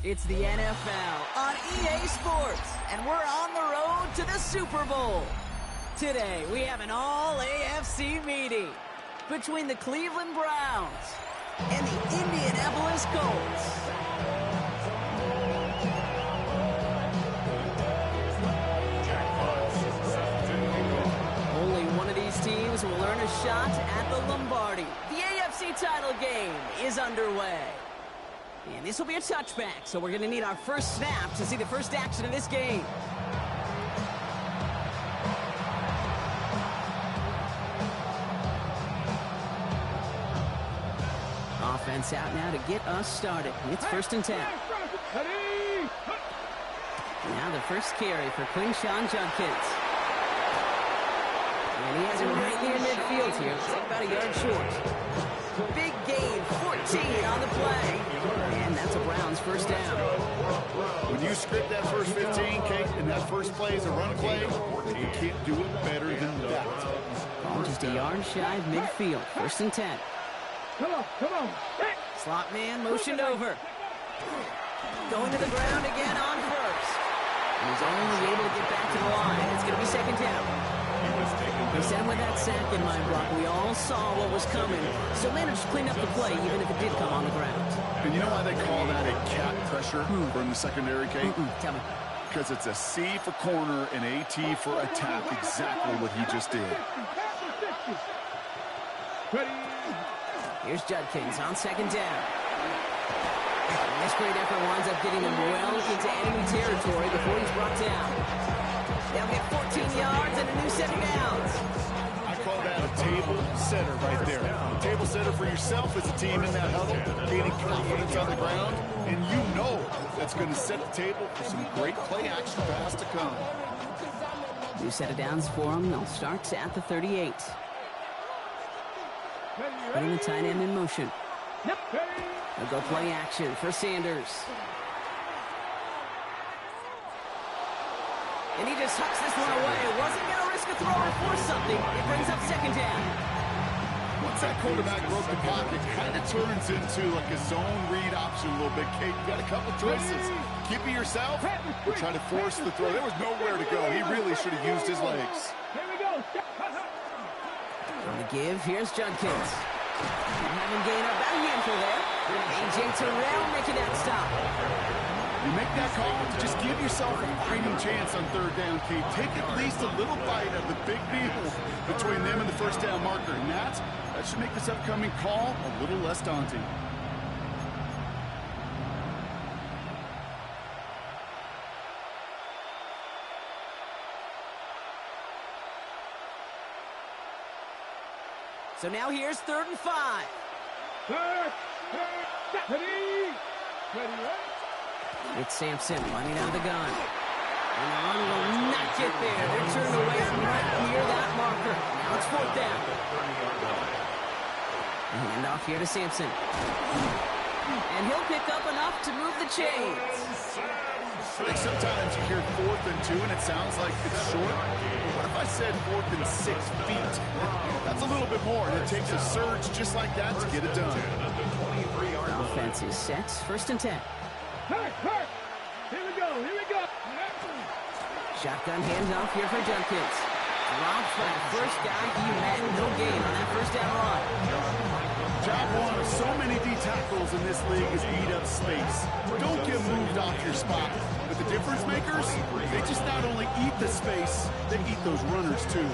It's the NFL on EA Sports, and we're on the road to the Super Bowl. Today, we have an all-AFC meeting between the Cleveland Browns and the Indianapolis Colts. Only one of these teams will earn a shot at the Lombardi. The AFC title game is underway. And this will be a touchback, so we're going to need our first snap to see the first action of this game. Offense out now to get us started. It's 1st and 10. Now the first carry for Quinshawn Judkins. And he has it right near midfield here. It's about a yard short. Big gain, 14 on the play. And that's a Browns first down. When you script that first 15, Kate, and that first play is a run play, you can't do it better than that. Ball just a yard shy of midfield. 1st and 10. Come on. Slot man motioned over. Going to the ground again on first. And he's only able to get back to the line. It's going to be 2nd down. They sent him with that sack in mind block. We all saw what was coming, so managed to clean up the play, even if it did come on the ground. And you know why they call that a cat pressure from the secondary, Kate? Tell me. Because it's a C for corner and a T for attack, exactly what he just did. Here's Judkins on 2nd down. And this great effort winds up getting him well into enemy territory before he's brought down. They'll get 14 yards and a new set of downs. I call that a table setter right there. A table setter for yourself as a team in that huddle, gaining confidence on the ground, and you know that's going to set the table for some great play action pass to come. New set of downs for him. They'll start at the 38. Putting the tight end in motion. They'll go play action for Sanders. And he just hucks this one away. Wasn't going to risk a throw or force something. It brings up 2nd down. Once that quarterback broke the pocket, kind of turns into like a zone read option a little bit. Kate, you got a couple choices. Keep it yourself or try to force the throw. There was nowhere to go. He really should have used his legs. Here we go. On the give, here's Judkins. Having gained about a handful there. A.J. Terrell making that stop. You make that call to just give yourself a fighting chance on 3rd down, Kate. Take at least a little bite of the big deal between them and the 1st down marker. And that should make this upcoming call a little less daunting. So now here's 3rd and 5. Ready. It's Sampson running out of the gun. And the run will not get there. They're turned away from right near that marker. Now it's 4th down. Hand off here to Sampson. And he'll pick up enough to move the chains. I think sometimes you hear 4th and 2 and it sounds like it's short. But what if I said 4th and 6 feet? That's a little bit more, and it takes a surge just like that to get it done. Offense is set. 1st and 10. Here we go. Shotgun handoff here for Judkins. Dropped by the first guy he met. No gain on that 1st down run. Job one of so many D tackles in this league is eat up space. Don't get moved off your spot. But the difference makers, they just not only eat the space, they eat those runners too.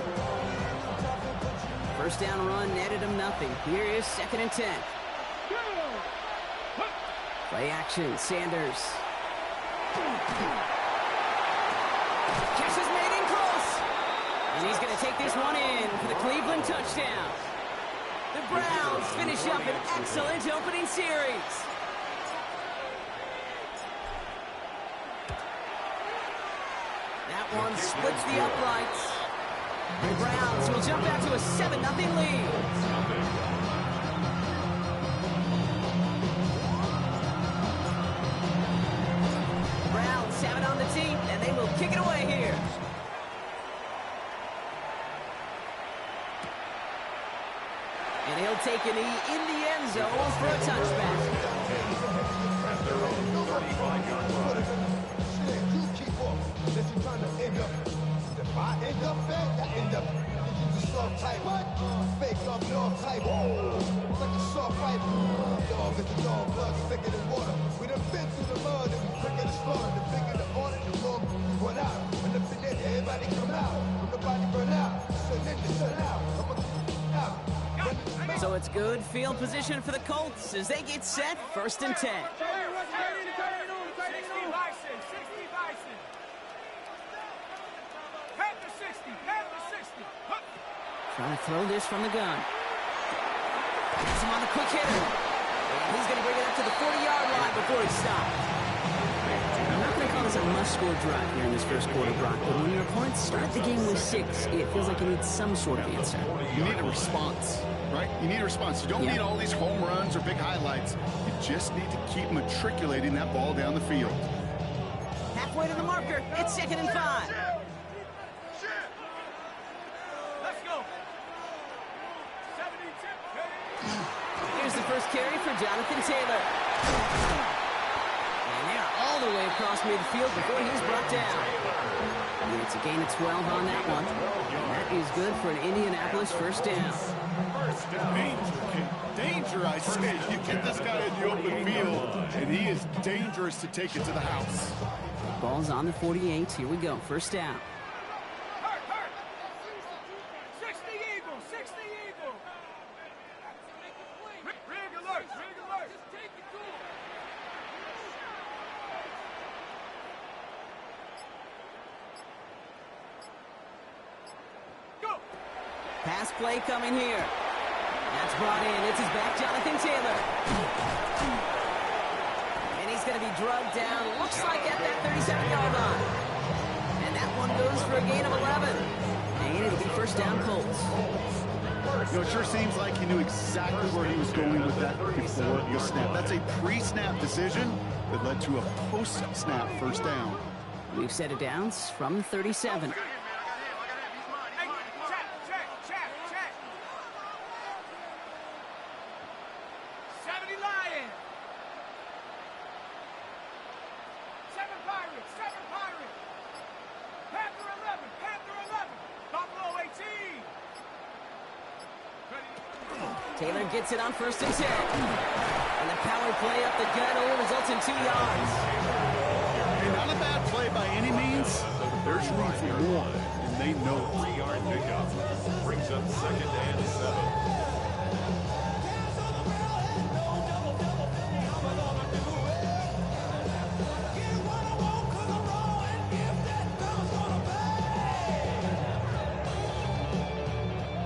1st down run netted him nothing. Here is 2nd and 10. Play action, Sanders. Catch is made in close. And he's going to take this one in for the Cleveland touchdown. The Browns finish up an excellent opening series. That one splits the uprights. The Browns will jump out to a 7-0 lead. Have it on the team, and they will kick it away here. And he'll take a knee in the end zone for a touchback. Good field position for the Colts as they get set, 1st and 10. 60 Bison, 60 Bison. Head to 60, head to 60. Hup. Trying to throw this from the gun. Has him on the quick hitter. And he's going to bring it up to the 40-yard line before he stops. I'm not going to call this a must-score drive here in this first quarter, Brock, but when your opponents start the game with 6, it feels like you need some sort of answer. You need a response, right? You need a response. You don't need all these home runs or big highlights. You just need to keep matriculating that ball down the field. Halfway to the marker. It's 2nd and 5. Let's go. 72. Here's the first carry for Jonathan Taylor. And they are all the way across midfield before he's brought down. And it's a gain of 12 on that one. And that is good for an Indianapolis first down. Danger, I say. You get this guy in the open field, and he is dangerous to take it to the house. Ball's on the 48. Here we go. First down. Hurt. 60 Eagle, 60 Eagle. Rig alert, rig alert. Just take it to him. Go. Pass play coming here. That's brought in. It's his back, Jonathan Taylor. And he's going to be drugged down. Looks like at that 37-yard line. And that one goes for a gain of 11. And it'll be first down Colts. You know, it sure seems like he knew exactly where he was going with that before the snap. That's a pre-snap decision that led to a post-snap first down. We've set it downs from the 37. Check. 70 Lion. 7 Pirates, 7 Pirates. Panther 11. Buffalo 18. Taylor gets it on 1st and 10. And the power play up the gut only results in 2 yards. Not a bad play by any means. There's room for more, and they know it. 3-yard pickup. Brings up 2nd and 7.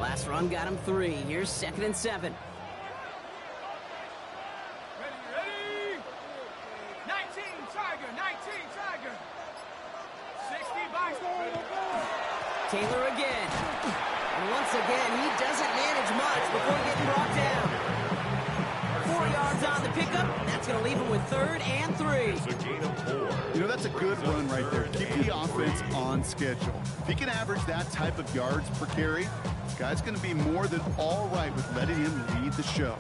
Last run got him 3. Here's 2nd and 7. Ready. 19 Tiger. 60 Bison. Taylor again. And once again, he doesn't manage much before getting brought down. 4 yards on the pickup. That's going to leave him with 3rd and 3. It's a gain of 4. You know, that's a good run right there. Keep the offense on schedule. If he can average that type of yards per carry, this guy's going to be more than all right with letting him lead the show.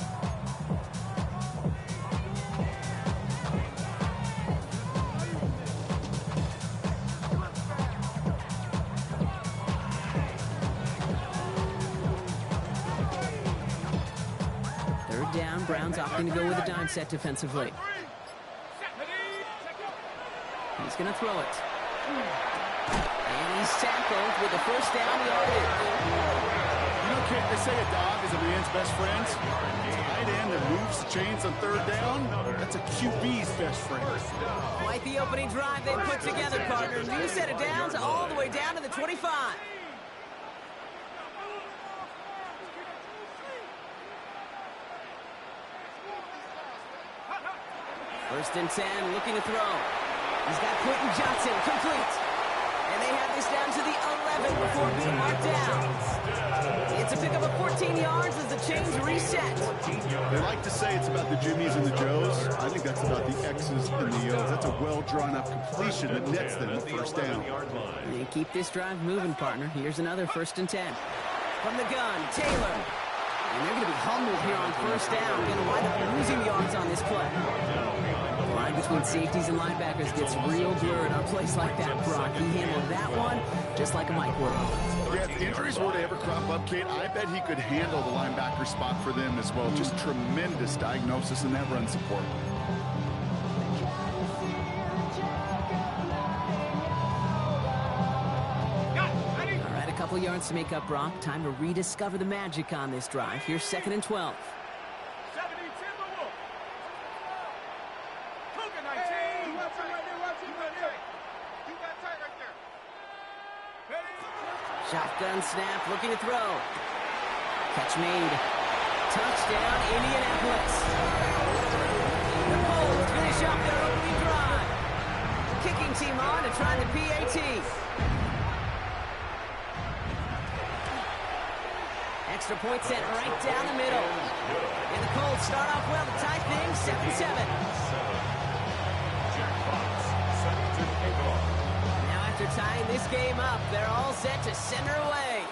Down, Brown's opting to go with a dime set defensively. He's going to throw it. And he's tackled with the first down yardage. You know, kid, they say a dog is a man's best friend. Tight end that moves the chains on 3rd down, that's a QB's best friend. Quite the opening drive they put together, partner. New set of downs all the way down to the 25. First and 10, looking to throw. He's got Quentin Johnson, complete. And they have this down to the 11 before being marked down. It's a pickup of 14 yards as the chains reset. They like to say it's about the Jimmies and the Joes. I think that's about the X's and the O's. That's a well-drawn-up completion that nets them the first down. They keep this drive moving, partner. Here's another 1st and 10. From the gun, Taylor. And they're going to be humbled here on 1st down. Going to wind up losing yards on this play. The line between safeties and linebackers gets real blurred on plays like that, Brock. He handled that one just like a Mike would. Yeah, if injuries were to ever crop up, Kate, I bet he could handle the linebacker spot for them as well. Just tremendous diagnosis in that run support. couple yards to make up, Brock. Time to rediscover the magic on this drive. Here's 2nd and 12. 70 Timberwolves. Cougar 19. You got tight right there. Ready? Shotgun snap, looking to throw. Catch made. Touchdown, Indianapolis. The Bulls finish off their opening drive. Kicking team on to try the PAT. Extra point sent right down the middle. And the Colts start off well to tie things 7-7. Now after tying this game up, they're all set to send her away.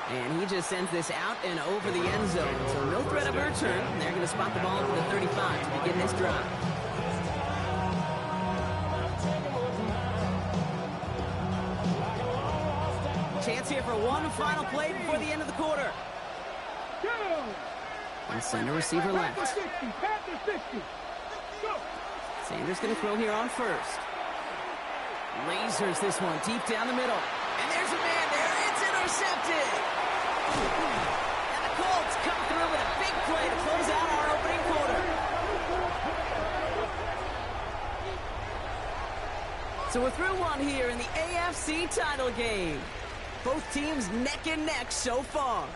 And he just sends this out and over the end zone. So no threat of a return. They're going to spot the ball to the 35 to begin this drive. Chance here for one final play before the end of the quarter. And center receiver left. Sanders going to throw here on first. Lasers this one deep down the middle. And there's a man there. It's intercepted. And the Colts come through with a big play to close out our opening quarter. So we're through one here in the AFC title game. Both teams neck and neck so far.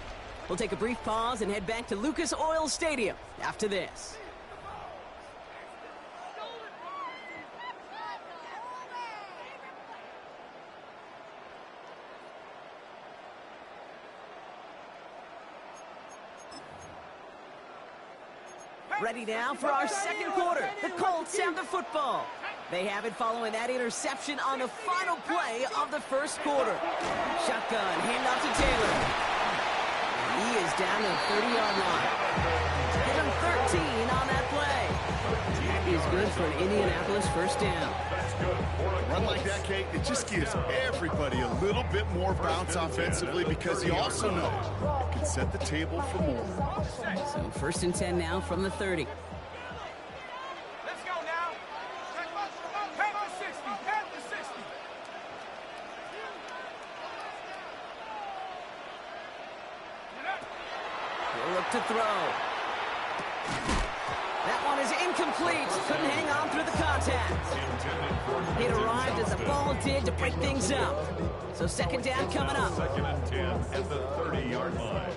We'll take a brief pause and head back to Lucas Oil Stadium after this. Ready now for our second quarter. The Colts have the football. They have it following that interception on the final play of the first quarter. Shotgun, handoff to Taylor. He is down to the 30-yard line. Get him 13 on that play. That is good for an Indianapolis first down. A run like that, Kate, it just gives everybody a little bit more bounce offensively because you also know it can set the table for more. So 1st and 10 now from the 30. Let's go now. Head to 60. Head to 60. He'll look to throw. That one is incomplete. Couldn't hang on through the contact. It arrived as the ball did to break things up. So 2nd down coming up. 2nd and 10 at the 30-yard line.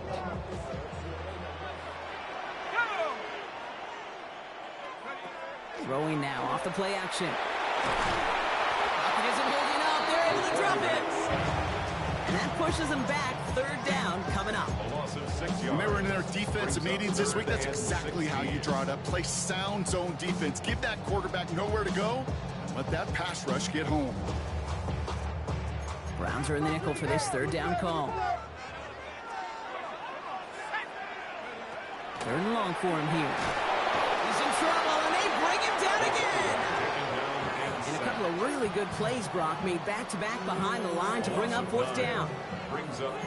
Throwing now off the play action. Pocket isn't holding up. They're able to drop it. And that pushes them back. 3rd down coming up. A loss of 6 yards. Remember in their defensive meetings this week, that's exactly how you draw it up. Play sound zone defense. Give that quarterback nowhere to go. Let that pass rush get home. Browns are in the nickel for this 3rd down call. 3rd and long for him here. He's in trouble, and they bring him down again. And a couple of really good plays, Brock, made back-to-back behind the line to bring up 4th down.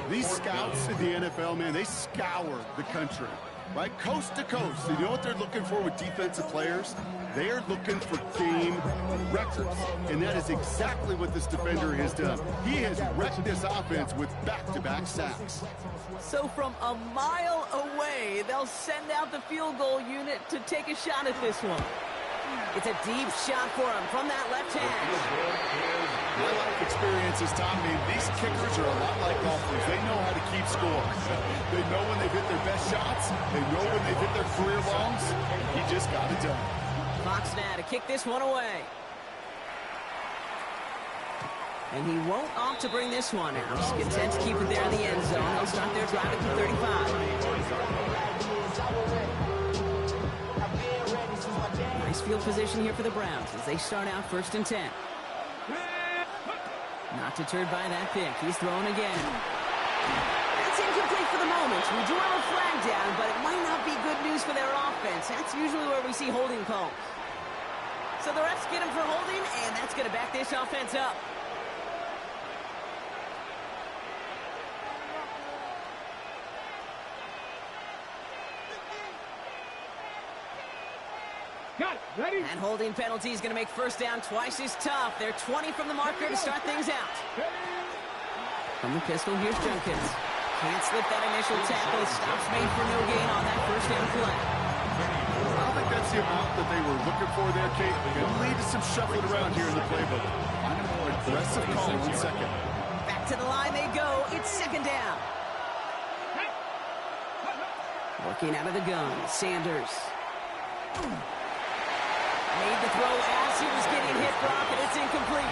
These scouts in the NFL, man, they scour the country, right? Coast to coast. You know what they're looking for with defensive players? They are looking for game records. And that is exactly what this defender has done. He has wrecked this offense with back-to-back sacks. So from a mile away, they'll send out the field goal unit to take a shot at this one. It's a deep shot for him from that left hand. My life experience has taught me these kickers are a lot like golfers. They know how to keep score. They know when they've hit their best shots. They know when they've hit their career longs. He just got it done. Fox now to kick this one away. And he won't opt to bring this one out. He's content to keep it there in the end zone. They'll start their drive at the 35. Nice field position here for the Browns as they start out 1st and 10. Not deterred by that pick. He's throwing again. That's incomplete for the moment. We do have a flag down, but it might not be good news for their offense. That's usually where we see holding calls. So the refs get him for holding, and that's going to back this offense up. Got it. Ready? And holding penalty is going to make first down twice as tough. They're 20 from the marker to start things out. From the pistol, here's Jenkins. Can't slip that initial tackle. Stops made for no gain on that first down play. I don't think that's the amount that they were looking for there, Kate. It'll lead to some shuffling around here in the playbook. Find a more aggressive call in second. Back to the line they go. It's second down. Working out of the gun, Sanders. Made the throw as he was getting hit, Brock, and it's incomplete.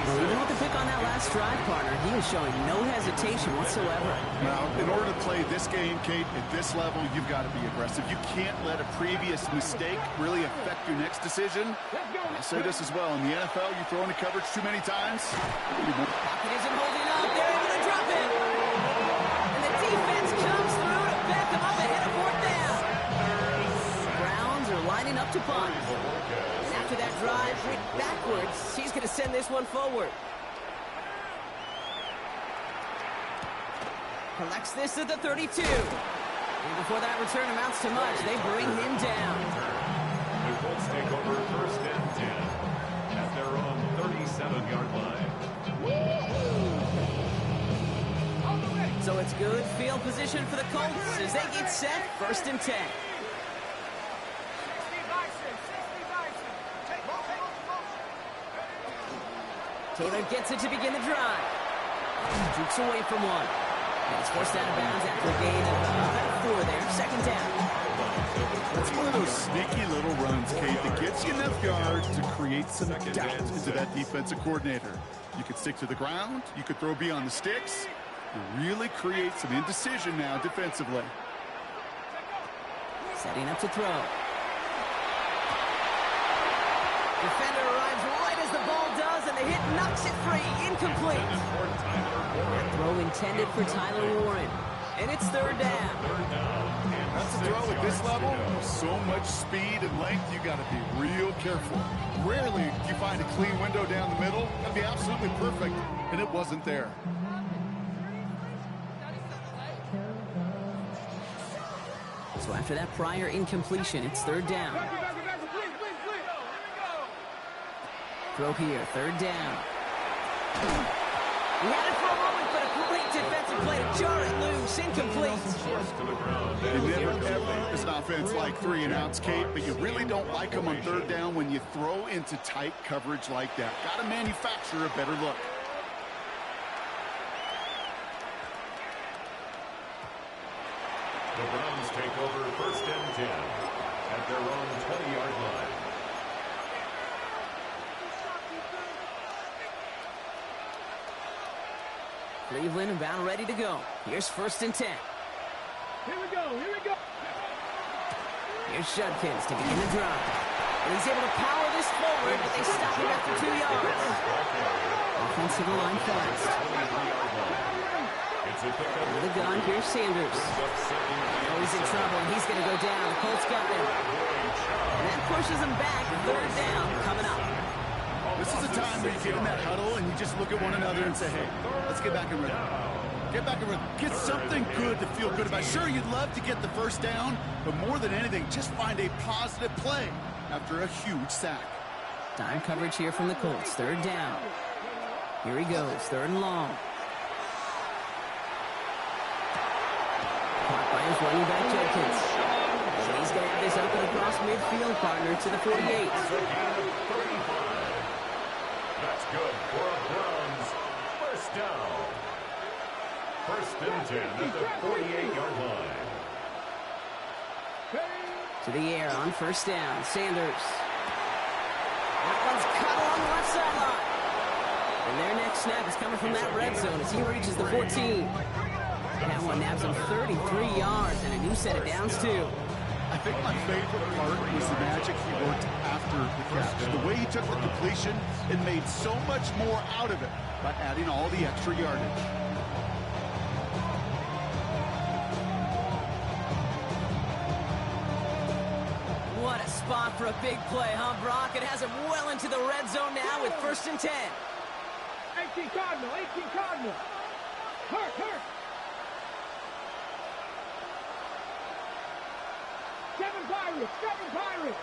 Well, even with the pick on that last drive, partner, he is showing no hesitation whatsoever. Now, in order to play this game, Kate, at this level, you've got to be aggressive. You can't let a previous mistake really affect your next decision. I'll say this as well. In the NFL, you throw into coverage too many times. Pocket isn't holding up. They're able to drop it. And the defense comes through to back them up ahead of fourth down. Browns are lining up to punt. And after that drive, backwards, he's going to send this one forward. Collects this at the 32. And before that return amounts to much, they bring him down. The Colts take over first and 10 at their own 37-yard line. So it's good field position for the Colts as they get set, first and 10. Taylor gets it to begin the drive. Jukes away from one. And it's forced out of bounds after a gain of about 4 there. Second down. That's one of those sneaky little runs, Kate, that gets you enough yards to create some doubt into that defensive coordinator. You could stick to the ground. You could throw beyond the sticks. You really create some indecision now defensively. Setting up to throw. Defender arrives right as the ball does, and the hit knocks it free. Incomplete. That throw intended for Tyler Warren. And it's third down. That's a throw at this level. So much speed and length, you got to be real careful. Rarely do you find a clean window down the middle. That'd be absolutely perfect, and it wasn't there. So after that prior incompletion, it's third down. Throw here, third down. He had it for a moment, but a great defensive play to jar it loose, incomplete. You never ever is an offense like 3 and outs, Kate, but you really don't like them on third down when you throw into tight coverage like that. Got to manufacture a better look. The Browns take over first and 10 at their own 20-yard line. Cleveland about ready to go. Here's first and 10. Here we go. Here we go. Here's Judkins to begin the drive. And he's able to power this forward, but they stop him after 2 yards. Offensive line fast. With a gun, here's Sanders. Oh, he's in trouble, and he's going to go down. The Colts got him. And that pushes him back. Third down coming up. This is a time where you get in that huddle and you just look at one another and say, hey, let's get back in rhythm. Get back in rhythm. Get something good to feel good about. Sure, you'd love to get the first down, but more than anything, just find a positive play after a huge sack. Dime coverage here from the Colts. Third down. Here he goes. Third and long. Caught by his running back, Judkins. And he's going to have this open across midfield, partner, to the 48. That's good for a Browns first down. First and 10 at the 48-yard line. To the air on first down. Sanders. That one's cut along the left sideline. And their next snap is coming from that red zone as he reaches the 14. That one nabs him 33 yards and a new set of downs, too. I think my favorite part was the magic he worked after the catch. The way he took the completion and made so much more out of it by adding all the extra yardage. What a spot for a big play, huh, Brock? It has him well into the red zone now with first and 10. 18 Cardinal, 18 Cardinal. Hurt. 7 Pirates.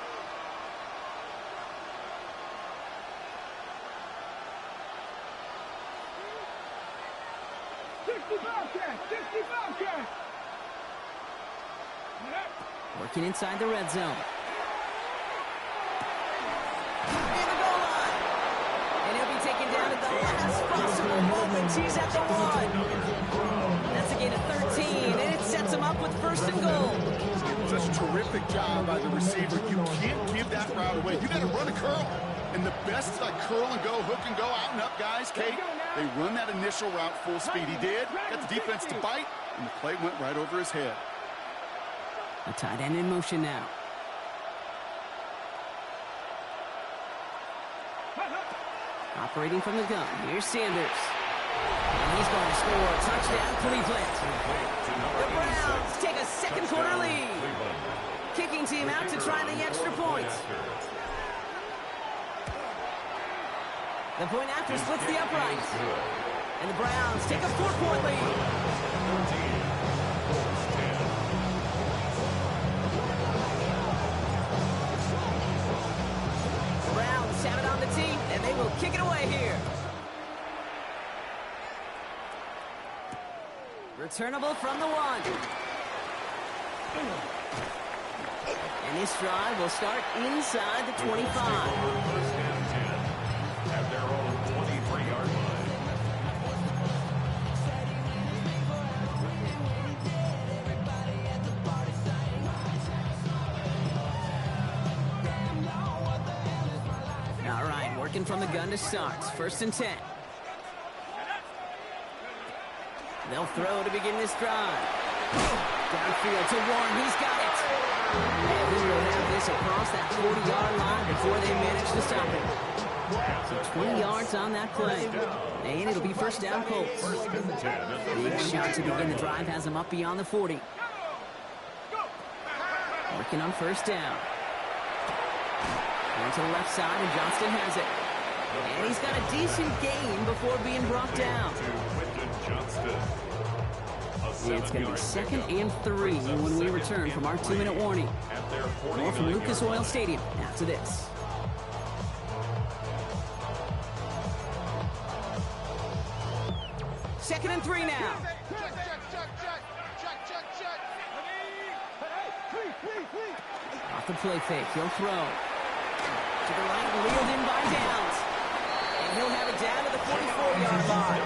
Working inside the red zone. And the goal line. And he'll be taken down at the last possible moment. He's at the 1. That's a gain of 13, and it sets him up with first and goal. Such a terrific job by the receiver. You can't give that route away. You got to run a curl. And the best, like curl and go, hook and go, out and up, guys. Kate, they run that initial route full speed. He did. Got the defense to bite, and the play went right over his head. The tight end in motion now. Operating from the gun. Here's Sanders. And he's going to score. Touchdown, Cleveland. The Browns take a second quarter lead. Kicking team out to try the extra points. The point after splits the uprights. And the Browns take a 4-point lead. The Browns have it on the tee, and they will kick it away here. Returnable from the 1. And this drive will start inside the 25. At their own 23-yard line. All right, working from the gun to start. First and 10. They'll throw to begin this drive. Downfield to Warren. He's got it. And he will have this across that 40-yard line before they manage to stop it. So 20 yards on that play. And it'll be first down, Colts. Big shot to begin the drive has him up beyond the 40. Working on first down. Going to the left side, and Johnston has it. And he's got a decent gain before being brought down. It's going to be second and 3 when we return from our 2-minute warning. More from Lucas Oil Stadium after this. Second and 3 now. Off the play fake, he'll throw. To the right, wheeled in by Downs. And he'll have it down to the 44-yard line.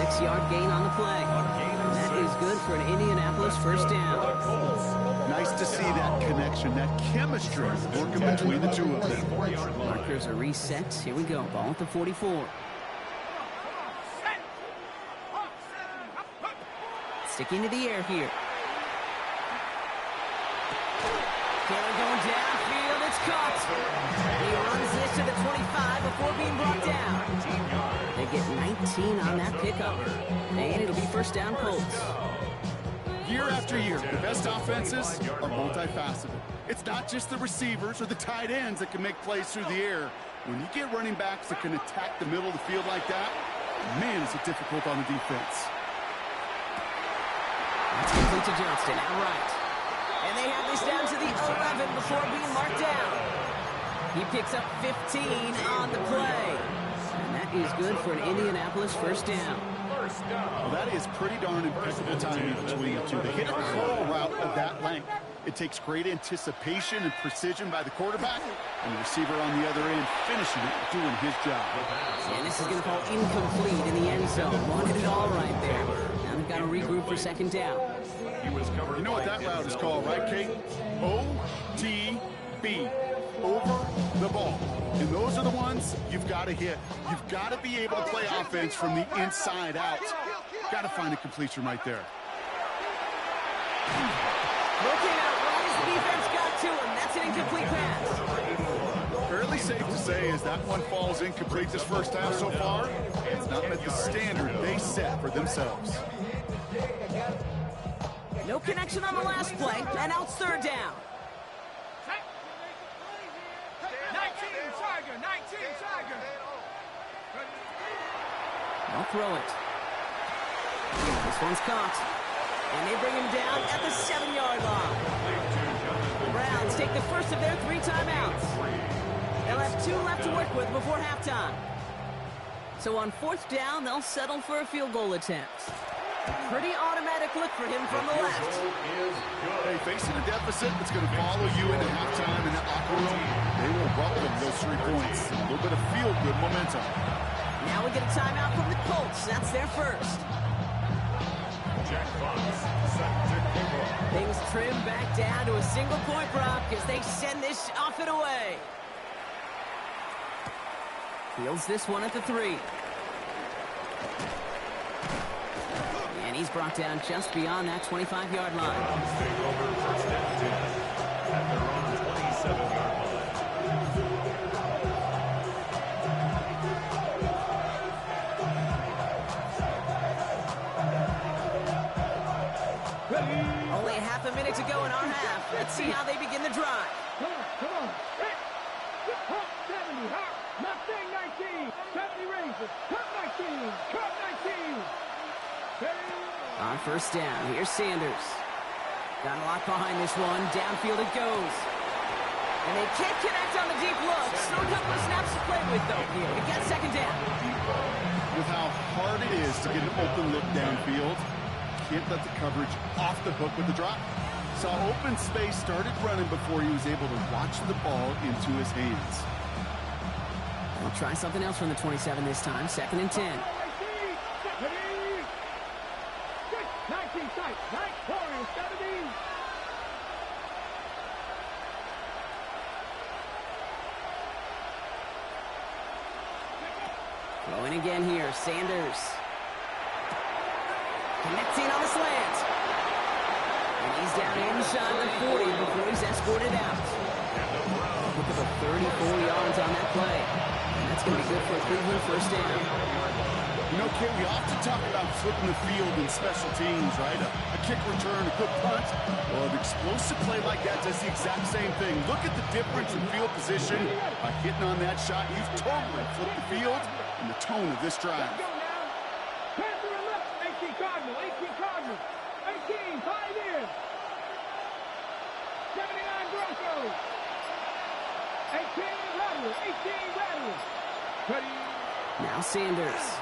6-yard gain on the play. That is good for an Indianapolis first down. Nice to see that connection, that chemistry working between the two of them. Markers are reset. Here we go. Ball at the 44. Sticking to the air here. Taylor going downfield. It's caught. He runs this to the 25 before being brought down. They get 19 on that pickup. And it'll be first down, Colts. Year after year, the best offenses are multifaceted. It's not just the receivers or the tight ends that can make plays through the air. When you get running backs that can attack the middle of the field like that, man, is it difficult on the defense. That's complete to Johnston, outright. And they have this down to the 11 before being marked down. He picks up 15 on the play. And that is good for an Indianapolis first down. Well, that is pretty darn impeccable timing between the two. They hit a curl route of that length. It takes great anticipation and precision by the quarterback, and the receiver on the other end finishing it, doing his job. And this is going to fall incomplete in the end zone. Wanted it all right there. Now they've got to regroup for second down. You know what that route is called, right, Kate? OTB. Over the ball. And those are the ones you've got to hit. You've got to be able to play offense from the inside out. Got to find a completion right there. Looking out, right as the defense got to him. That's an incomplete pass. Fairly safe to say as that one falls incomplete this first half so far, it's not met the standard they set for themselves. No connection on the last play, and out third down. 19 Tiger. They'll throw it. This one's caught. And they bring him down at the 7-yard line. The Browns take the first of their 3 timeouts. They'll have 2 left to work with before halftime. So on 4th down, they'll settle for a field goal attempt. Pretty automatic look for him from the left. Hey, facing a deficit that's going to follow you into halftime in that locker room, they will welcome those 3 points. A little bit of feel-good momentum. Now we get a timeout from the Colts. That's their first. Jack Fox set to kick off. Things trim back down to a single-point Brock as they send this off and away. Fields this one at the 3. And he's brought down just beyond that 25-yard line. Browns take over 1st and 10 at their own 27-yard line. Only half a minute to go in our half. Let's see how they begin the drive. Come on. Hey, hop 70, hop. Mustang 19. 70 Razor. Cut 19. Cut 19. On 1st down, here's Sanders. Got a lot behind this one. Downfield it goes. And they can't connect on the deep look. Still a couple of snaps to play with, though, here. We got 2nd down. With how hard it is to get an open look downfield, can't let the coverage off the hook with the drop. Saw open space, started running before he was able to watch the ball into his hands. We'll try something else from the 27 this time. 2nd and 10. 19 sight. 9-4-70. Going again here, Sanders. Connecting on the slant. And he's down inside the 40 before he's escorted out. Look at the 34 yards on that play. And that's going to be good for a Cleveland 1st down. You know, Kate, we often talk about flipping the field in special teams, right? A kick return, a good punt. Well, an explosive play like that does the exact same thing. Look at the difference in field position by hitting on that shot. You've totally flipped the field and the tone of this drive. Go now. Pass to the left. 18 Cardinal. 18 Cardinal. 18. 5 in. 79 Broncos. 18 Rattler. 18 Rattler. Ready. Now Sanders.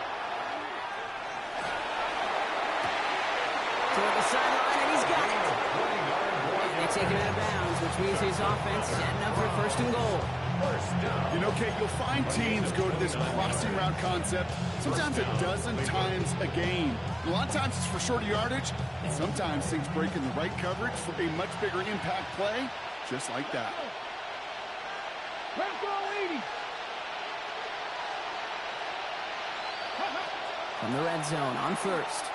Toward the sideline, and he's got it. And they take him out of bounds, which means his offense setting up for 1st and goal. You know, Kate, you'll find teams go to this crossing route concept sometimes a dozen times a game. A lot of times it's for shorter yardage, and sometimes things break in the right coverage for a much bigger impact play, just like that. Bronco 80. From the red zone on 1st.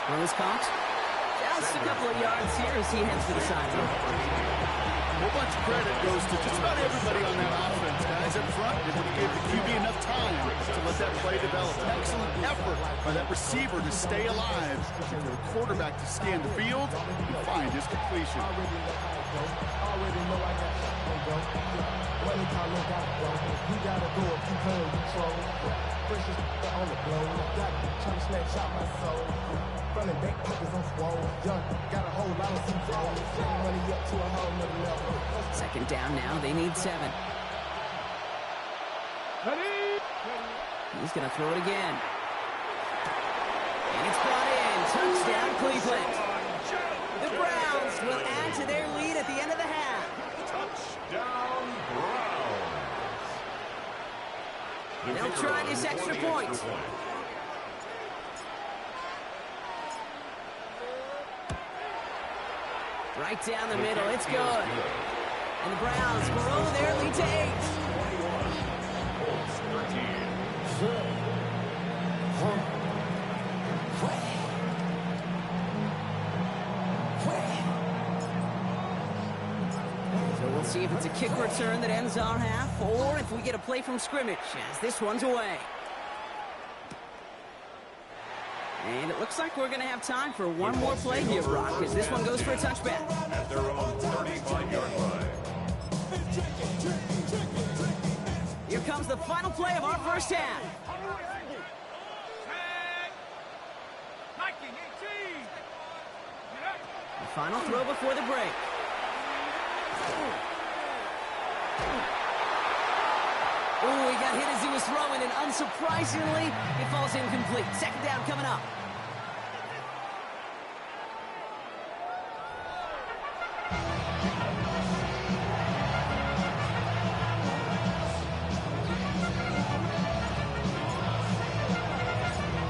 Rose caught. Just a couple of yards here as he heads to the sideline. A whole bunch of credit goes to just about everybody on that offense. Guys up front, able to give the QB enough time to let that play develop. Excellent effort by that receiver to stay alive, and for the quarterback to scan the field and find his completion. Already know I got something, bro. Money calling out, bro. You gotta go if you play control. Precious on the blow. Got trying to snatch out my soul. Running back pockets on swole. Young, got a whole lot of some flows. Send money up to a whole nother level. 2nd down now. They need 7. Ready. He's going to throw it again. And it's brought in. Touchdown, Cleveland. The Browns will add to their lead at the end of the half. Touchdown, Browns. They'll try this extra point. Right down the middle. It's good. And the Browns grow their lead to 8. Colts 13. So we'll see if it's a kick return that ends our half, or if we get a play from scrimmage as this one's away. And it looks like we're going to have time for one more play here, Brock, as this one goes for a touchback. At their own 35-yard line. Here comes the final play of our 1st half. Tag. 19, 18. The final throw before the break. Ooh, he got hit as he was throwing, and unsurprisingly, it falls incomplete. Second down coming up.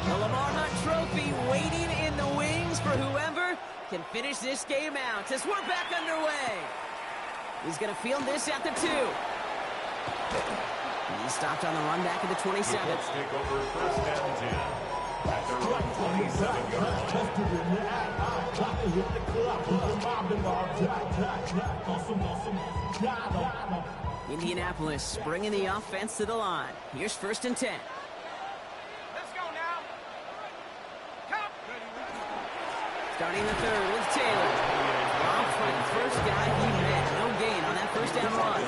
The Lamar Hunt Trophy waiting in the wings for whoever can finish this game out as we're back underway. He's going to field this at the 2. He stopped on the run back at the 27. Let's take over first and 10. At their own 27-yard line. Indianapolis bringing the offense to the line. Here's first and 10. Let's go now. Come. Starting the third with Taylor. Off for the first guy he met. No gain on that first down run.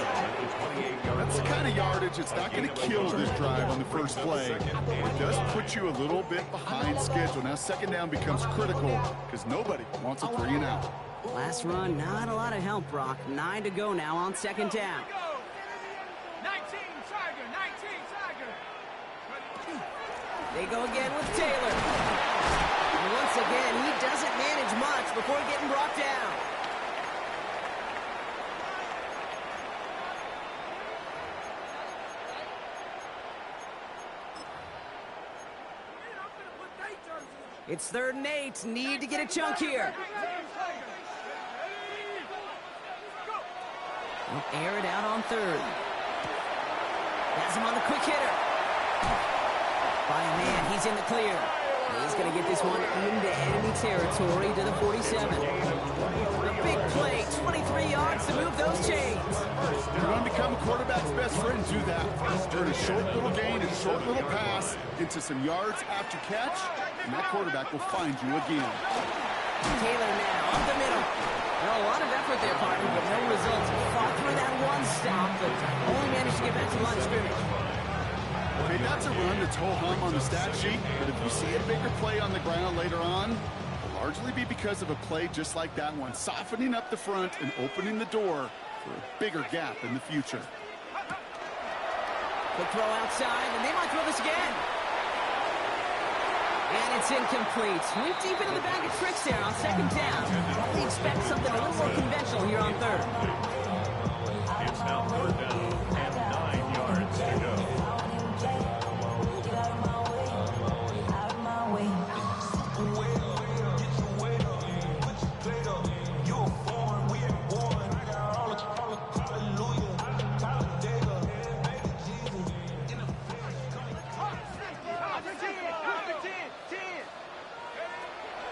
That's the kind of yardage it's not going to kill this drive on the first play. It does put you a little bit behind schedule. Now second down becomes critical because nobody wants a 3 and out. Last run, not a lot of help, Brock. 9 to go now on second down. 19 Tiger, 19 Tiger. They go again with Taylor. And once again, he doesn't manage much before getting brought down. It's 3rd and 8. Need to get a chunk here. They'll air it out on 3rd. Has him on the quick hitter. By a man, he's in the clear. He's going to get this one into enemy territory to the 47. A big play, 23 yards to move those chains. You're going to become a quarterback's best friend. Do that. Turn a short little gain and short little pass into some yards after catch, and that quarterback will find you again. Taylor now up the middle. Well, a lot of effort there, partner, but no results. Fought through that one stop, but only managed to get back to line of scrimmage. Okay, that's a run that's ho-hum on the stat sheet, but if you see a bigger play on the ground later on, it'll largely be because of a play just like that one, softening up the front and opening the door for a bigger gap in the future. Quick throw outside, and they might throw this again. And it's incomplete. Went deep into the bag of tricks there on second down. Probably expect something a little more conventional here on 3rd. It's now 3rd down and 9 yards to go.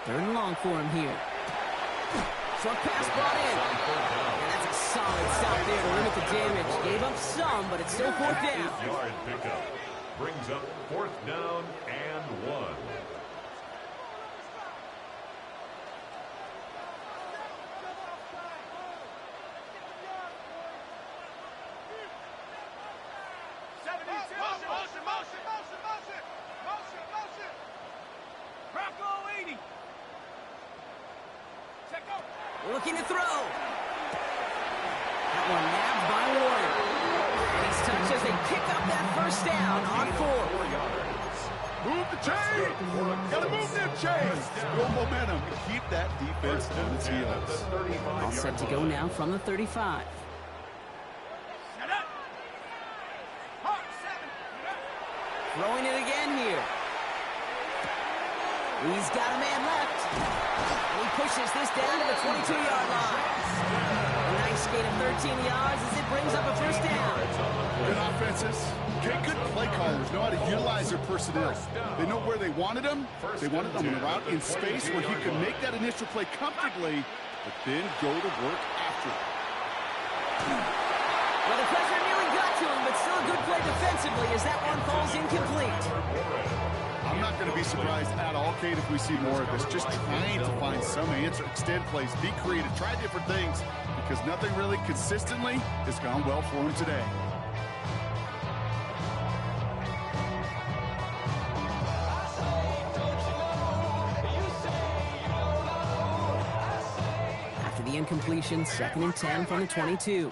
Third and long for him here. Short pass brought in. And that's a solid stop there to limit the damage. Gave up some, but it's still 4th down. 8-yard pickup brings up 4th down and 1. Looking to throw. That one nabbed by Warren. And he's touched as they pick up that first down on 4. Move the chain! Gotta move them chains! Build momentum. Keep that defense on its heels. All set to go now from the 35. Throwing it again here. He's got a man left. And he pushes this down to the 22-yard line. A nice gain of 13 yards as it brings up a first down. Good offenses. Okay, good play callers know how to utilize their personnel. They know where they wanted them. They wanted them on a route in space where he could make that initial play comfortably, but then go to work after it. Well, the pressure nearly got to him, but still a good play defensively as that one falls incomplete. I'm not going to be surprised at all, Kate, if we see more of this. Just trying to find some answer, extend plays, be creative, try different things, because nothing really consistently has gone well for him today. After the incompletion, 2nd and 10 from the 22.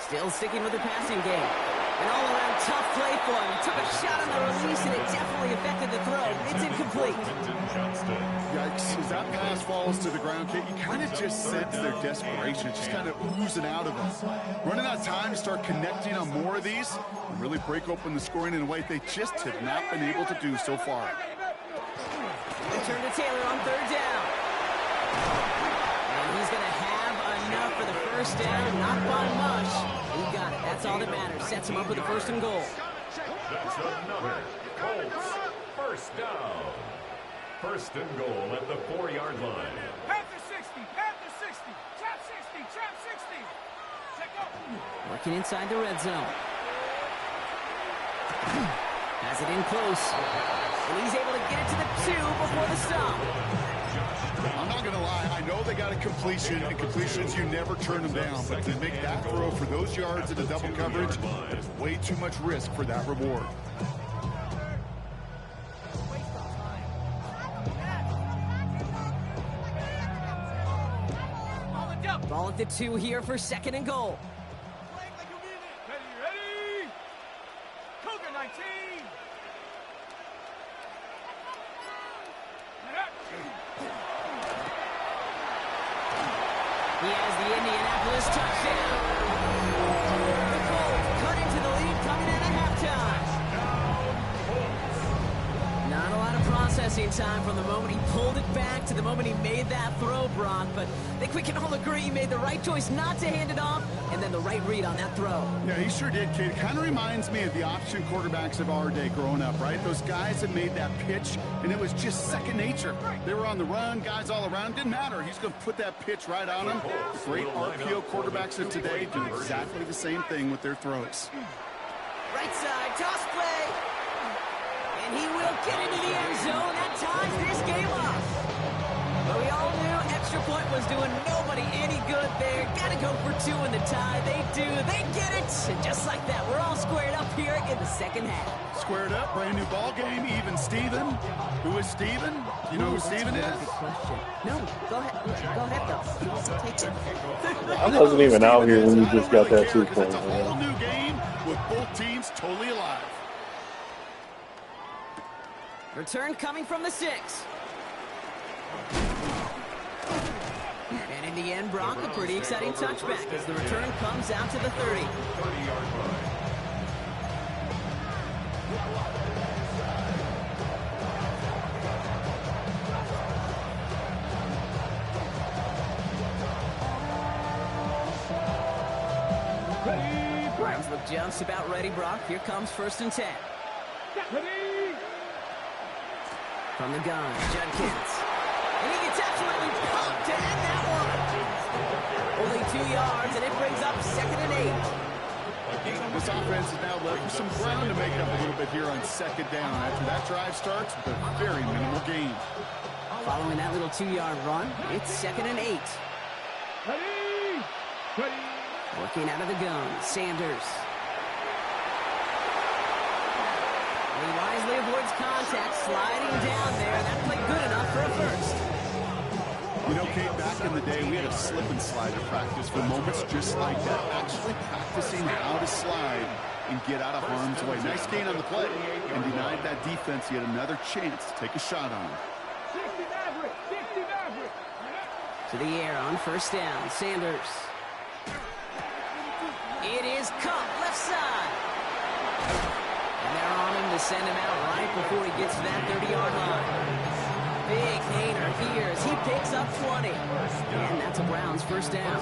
Still sticking with the passing game. An all-around tough play for him. He took a shot on the release, and it definitely affected the throw. It's incomplete. Yikes. As that pass falls to the ground, Kate, you kind of just sense their desperation. It's just kind of oozing out of them. Running out of time to start connecting on more of these and really break open the scoring in a way they just have not been able to do so far. Return to Taylor on third down. And he's going to have enough for the first down. Not by much. He got it. That's all that matters. Sets him up with a 1st and goal. That's another Colts first down. 1st and goal at the 4-yard line. Panther 60, Panther 60, trap 60, trap 60. Check up. Working inside the red zone. Has it in close. And he's able to get it to the 2 before the stop. I'm not going to lie. I know they got a completion, and completions, you never turn them down. But to make that throw for those yards into double coverage is way too much risk for that reward. Ball at the 2 here for 2nd and goal. Ready? Cougar 19. He has the Indianapolis touchdown. The Colts cut into the lead coming out of halftime. Not a lot of processing time from the moment he pulled it back to the moment he made that throw, Brock. But I think we can all agree he made the right choice not to hand it off, and then the right read on that throw. Yeah, he sure did, kid. It kind of reminds me of the option quarterbacks of our day growing up, right? Those guys that made that pitch, and it was just second nature. They were on the run, guys all around. Didn't matter. He's going to put that pitch right on them. The great RPO quarterbacks of today do exactly the same thing with their throws. Right side, toss play. And he will get into the end zone. That ties this game up. But we all knew extra point was doing nobody any good there. Got to go for 2 in the tie. They do. They get it. And just like that, we're all squared up here in the 2nd half. Squared up, brand new ball game, even Steven. Who is Steven? You know who Steven is? Good question. No, go ahead. Go ahead, though. Take it. I wasn't even out here when you just got that 2 point. It's a whole new game with both teams totally alive. Return coming from the 6. And in the end, Brock, a pretty exciting touchback as the return comes out to the 30. 30-yard line. Browns look just about ready, Brock. Here comes 1st and 10. Ready? From the gun, Judkins. And he gets absolutely pumped to end that one. Only 2 yards, and it brings up 2nd and 8. This offense is now left with some ground to make up a little bit here on 2nd down. After that drive starts with a very minimal gain. Following that little 2-yard run, it's 2nd and 8. Ready? Ready? Working out of the gun, Sanders. He wisely avoids contact, sliding down there. That played good enough for a 1st. You know, Kate, back in the day, we had a slip and slide to practice for moments just like that. Actually practicing how to slide and get out of harm's way. Nice gain on the play and denied that defense yet another chance to take a shot on him. 60 Maverick, 60 Maverick. To the air on 1st down, Sanders. It is Cup, left side. And they're on him to send him out right before he gets to that 30-yard line. Big gainer here as he picks up 20. And that's a Browns 1st down.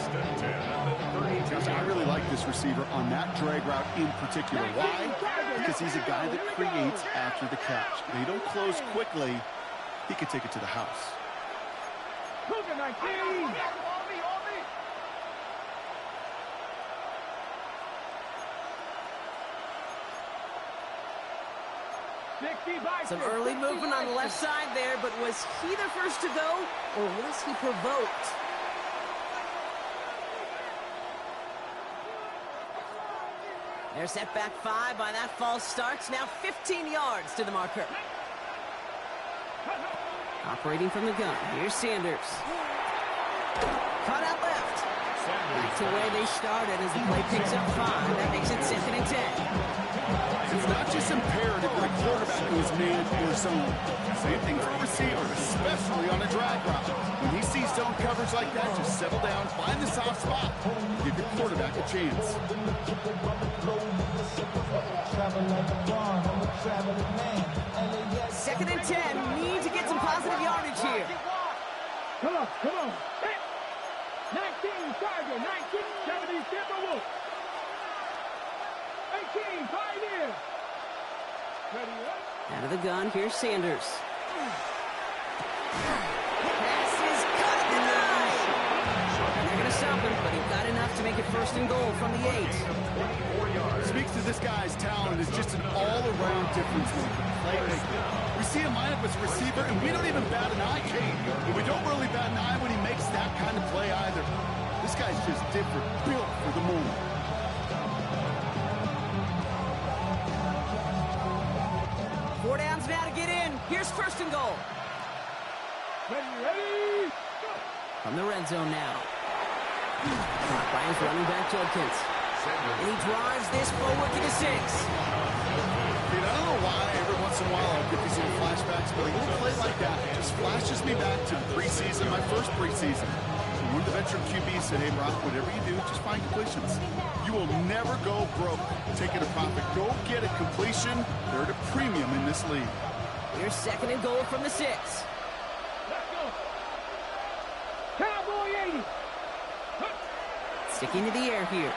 Josh, I really like this receiver on that drag route in particular. Why? Because he's a guy that creates after the catch. They don't close quickly. He could take it to the house. Cougar 19. Some early movement on the left side there, but was he the first to go, or was he provoked? They're set back 5 by that false starts. Now 15 yards to the marker. Operating from the gun. Here's Sanders. Caught out left. Back to where they started as the play picks up 5. That makes it 2nd and 10. It's not just imperative that a quarterback goes man or zone. Same thing for a receiver, especially on a drag route. When he sees zone coverage like that, just settle down, find the soft spot, give your quarterback a chance. 2nd and 10. Need to get some positive yardage here. Come on, come on. 19, Tiger, 19, 70, Timberwolves. 18, Pioneer. Ready, up. Out of the gun, here's Sanders. Pass is cut at the 9. And they're going to stop him, but he got enough to make it 1st and goal from the 8. Speaks to this guy's talent as just an all-around difference maker, playmaker. We see him line up as a receiver, and we don't even bat an eye, Kate. And we don't really bat an eye when he makes that kind of play either. This guy's just different, built for the moment. Four downs now to get in. Here's 1st and goal. Ready, go. From the red zone now. Brian's running back Judkins. And he drives this forward to the 6. Dude, I don't know why every once in a while I'll get these little flashbacks, but a little play like that just flashes me back to the preseason, my first preseason. One of the veteran QBs said, hey, Brock, whatever you do, just find completions. You will never go broke taking a profit. Go get a completion. They're at a premium in this league. Here's 2nd and goal from the 6. Let's go. Cowboy 80. Sticking to the air here.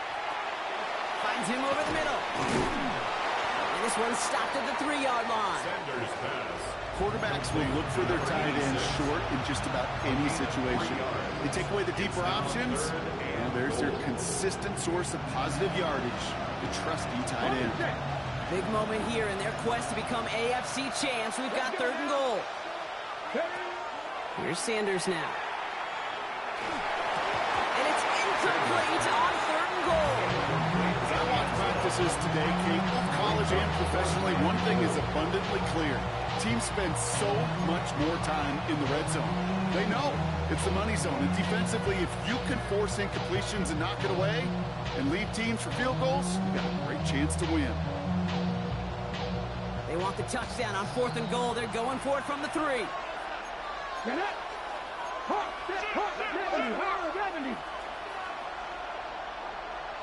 Finds him over the middle. And this one's stopped at the 3-yard line. Sanders pass. Quarterbacks will look for their tight end short in just about any situation. They take away the deeper options, and there's their consistent source of positive yardage, the trusty tight end. Big moment here in their quest to become AFC champs. We've got 3rd and goal. Here's Sanders now. And it's incomplete on 3rd and goal. As I watch practices today, Kate, both college and professionally, one thing is abundantly clear. Teams spend so much more time in the red zone. They know it's the money zone. And defensively, if you can force incompletions and knock it away and leave teams for field goals, you got a great chance to win. They want the touchdown on 4th and goal. They're going for it from the 3. Get up. Hawk, 70.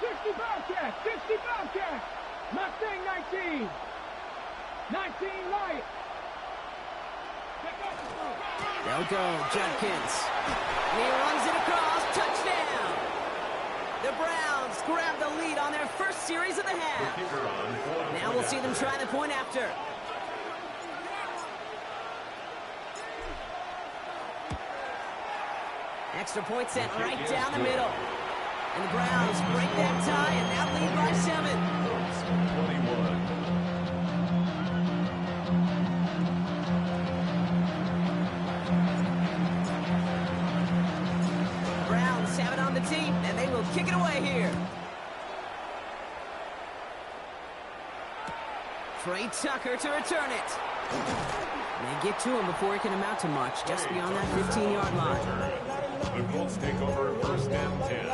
60 Bobcat, 60 Bobcat. Mustang 19. 19 Lion. They'll go, Judkins. And he runs it across. Touchdown. The Browns grab the lead on their first series of the half. Now we'll see them try the point after. Extra point sent right down the middle. And the Browns break that tie and now lead by 7. 21. Browns have it on the team, and they will kick it away here. Trey Tucker to return it. They get to him before it can amount to much, just beyond that 15-yard line. The Colts take over 1st and 10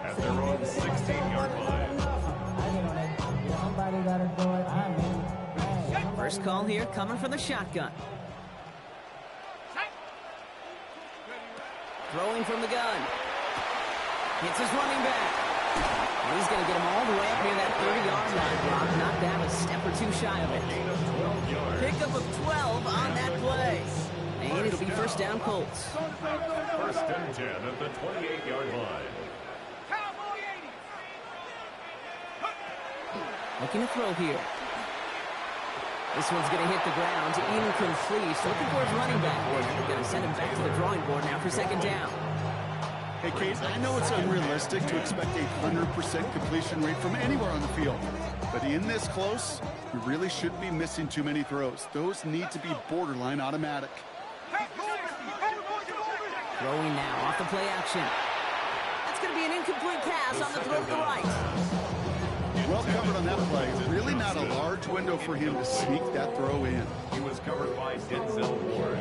at their own 16-yard line. First call here coming from the shotgun. Throwing from the gun. Hits his running back. And he's going to get him all the way up near that 30-yard line. Brock knocked down a step or 2 shy of it. Pickup of 12 on that play. And it'll be 1st down Colts. 1st and 10 at the 28-yard line. Looking to throw here. This one's going to hit the ground. Incomplete. So looking for his running back. They're going to send him back to the drawing board now for 2nd down. Hey, Case, I know it's unrealistic to expect a 100% completion rate from anywhere on the field. But in this close, you really shouldn't be missing too many throws. Those need to be borderline automatic. Throwing now off the play action. That's going to be an incomplete pass on the throw to the right. Well covered on that play. Really not a large window for him to sneak that throw in. He was covered by Denzel Ward.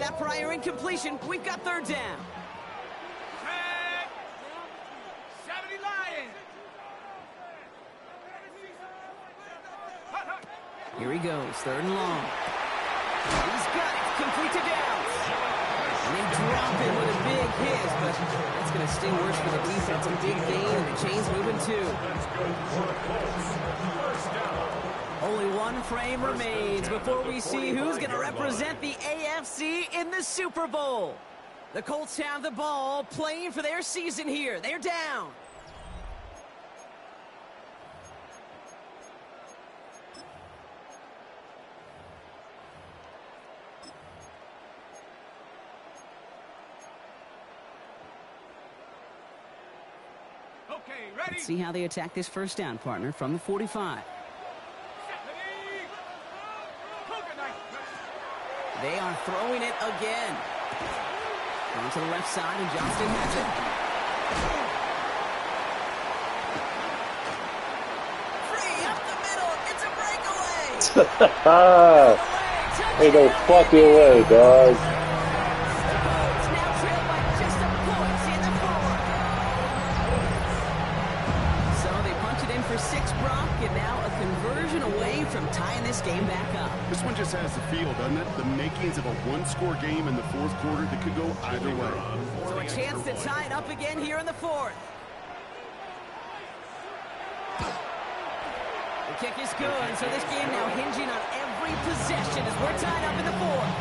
that prior incompletion, we've got third down. 70 Lions. Here he goes, third and long. He's got it, complete to Downs. And they drop him with a big hit, but that's going to sting worse for the defense. A big gain, and the chain's moving too. Only one frame remains before we see who's going to represent the AFC in the Super Bowl. The Colts have the ball, playing for their season here. They're down. Okay, ready? Let's see how they attack this first down, partner, from the 45. They are throwing it again. Going to the left side, and Johnston has it. Free up the middle. It's a breakaway. Ain't no fucking way, dog. It's now trailed by just a point in the fourth. So they punch it in for 6, Brock, and now a conversion away from tying this game back up. This one just has the feel, doesn't it? The makings of a one-score game in the fourth quarter that could go either way. So a chance to tie it up again here in the fourth. The kick is good, so this game now hinging on every possession as we're tied up in the fourth.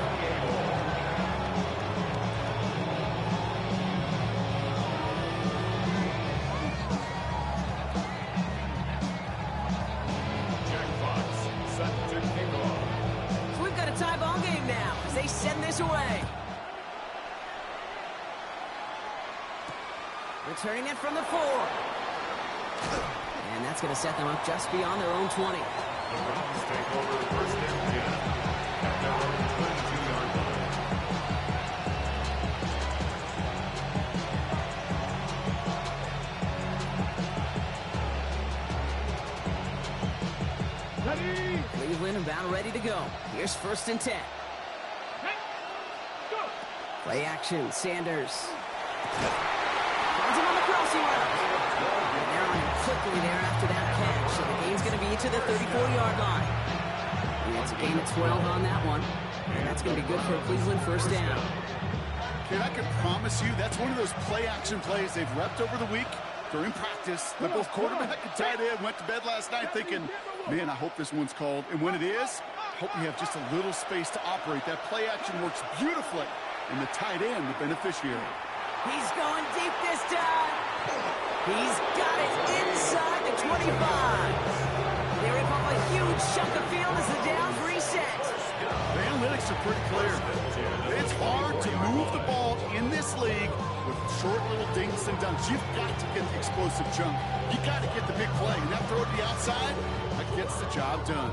So we've got a tie ball game now as they send this away. Returning it from the 4. And that's going to set them up just beyond their own 20. The Browns take over first and 10 at their own 22-yard line. Ready? Cleveland about ready to go. Here's first and 10. Go. Play action, Sanders. Finds him on the crossing route. And they're on him quickly there after that catch. So the game's going to be to the 34-yard line. And it's a gain of 12 on that one. And that's going to be good for a Cleveland first down. Kid, I can promise you that's one of those play-action plays they've repped over the week during practice. That both quarterback and tight end went to bed last night thinking, man, I hope this one's called. And when it is, I hope we have just a little space to operate. That play-action works beautifully. And the tight end, the beneficiary. He's going deep this time. He's got it inside the 25. They rip off a huge chunk of field as the downs reset. The analytics are pretty clear. It's hard to move the ball in this league with short little dinks and dunks. You've got to get the explosive chunk. You got to get the big play. And that throw to the outside, that gets the job done.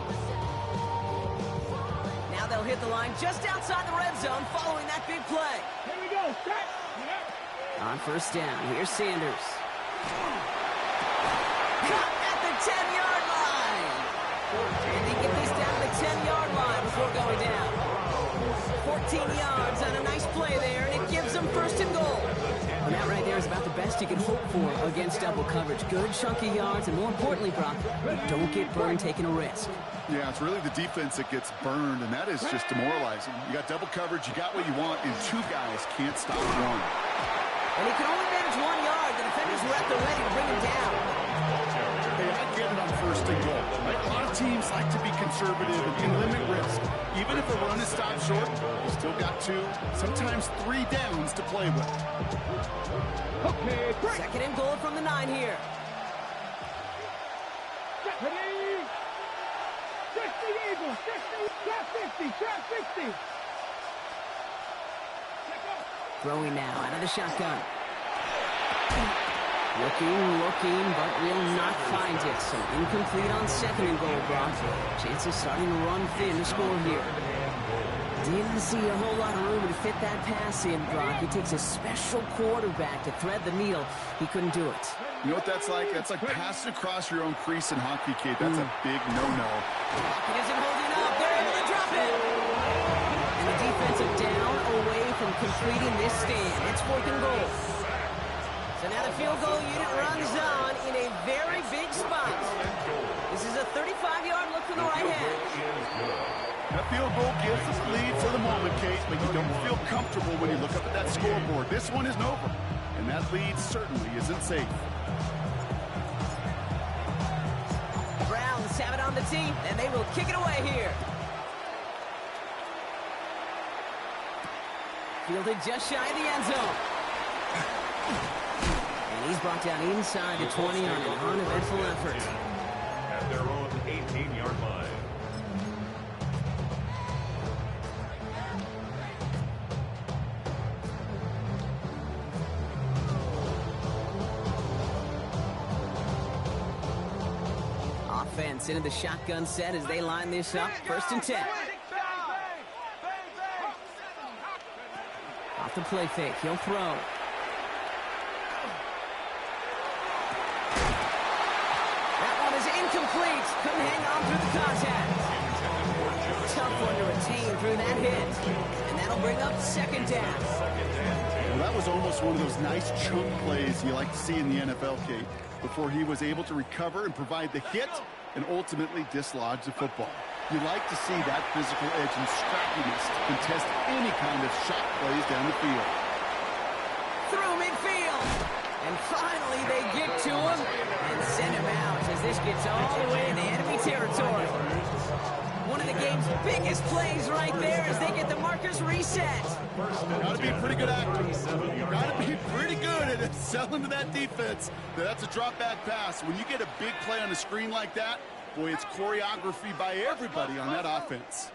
Now they'll hit the line just outside the red zone following that big play. Here we go. Set. On first down, here's Sanders. Cut at the 10-yard line. And they get this down to the 10-yard line before going down. 14 yards on a nice play there, and it gives them first and goal. And that right there is about the best you can hope for against double coverage. Good chunky yards, and more importantly, Brock, don't get burned taking a risk. Yeah, it's really the defense that gets burned, and that is just demoralizing. You got double coverage, you got what you want, and 2 guys can't stop one. And he can only manage 1 yard. The defenders were at the ready to bring him down. Hey, I get it on first and goal. Right? A lot of teams like to be conservative and limit risk. Even if a run is stopped short, you still got 2, sometimes 3 downs to play with. Okay, break. Second and goal from the 9 here. Ready? 60 Eagles. 60. Trap 50. Trap 50. Throwing now out of the shotgun. Looking, but will not find it. So incomplete on second and goal, Brock. Chances starting to run thin to score here. Didn't see a whole lot of room to fit that pass in, Brock. It takes a special quarterback to thread the needle. He couldn't do it. You know what that's like? That's like passing across your own crease in hockey, kid. That's a big no-no. Pocket isn't holding up. They're able to drop it. And the defensive down completing this stand. It's 4th and goal. So now the field goal unit runs on in a very big spot. This is a 35-yard look from the right hash. That field goal gives us the lead for the moment, Kate, but you don't feel comfortable when you look up at that scoreboard. This one isn't over, and that lead certainly isn't safe. Browns have it on the tee, and they will kick it away here. Fielded just shy of the end zone. And he's brought down inside the 20 on an uneventful effort. At their own 18-yard line. Offense into the shotgun set as they line this up. 1st and 10. Off the play fake. He'll throw. That one is incomplete. Couldn't hang on through the contact. Tough one to retain through that hit. And that'll bring up 2nd down. Well, that was almost one of those nice chunk plays you like to see in the NFL, Kate, before he was able to recover and provide the hit and ultimately dislodge the football. You like to see that physical edge and scrappiness to contest any kind of shot plays down the field. Through midfield. And finally they get to him and send him out as this gets all the way into enemy territory. One of the game's biggest plays right there as they get the markers reset. Gotta be a pretty good actor. Gotta be pretty good at selling to that defense. That's a drop back pass. When you get a big play on the screen like that, boy, it's choreography by everybody on that offense.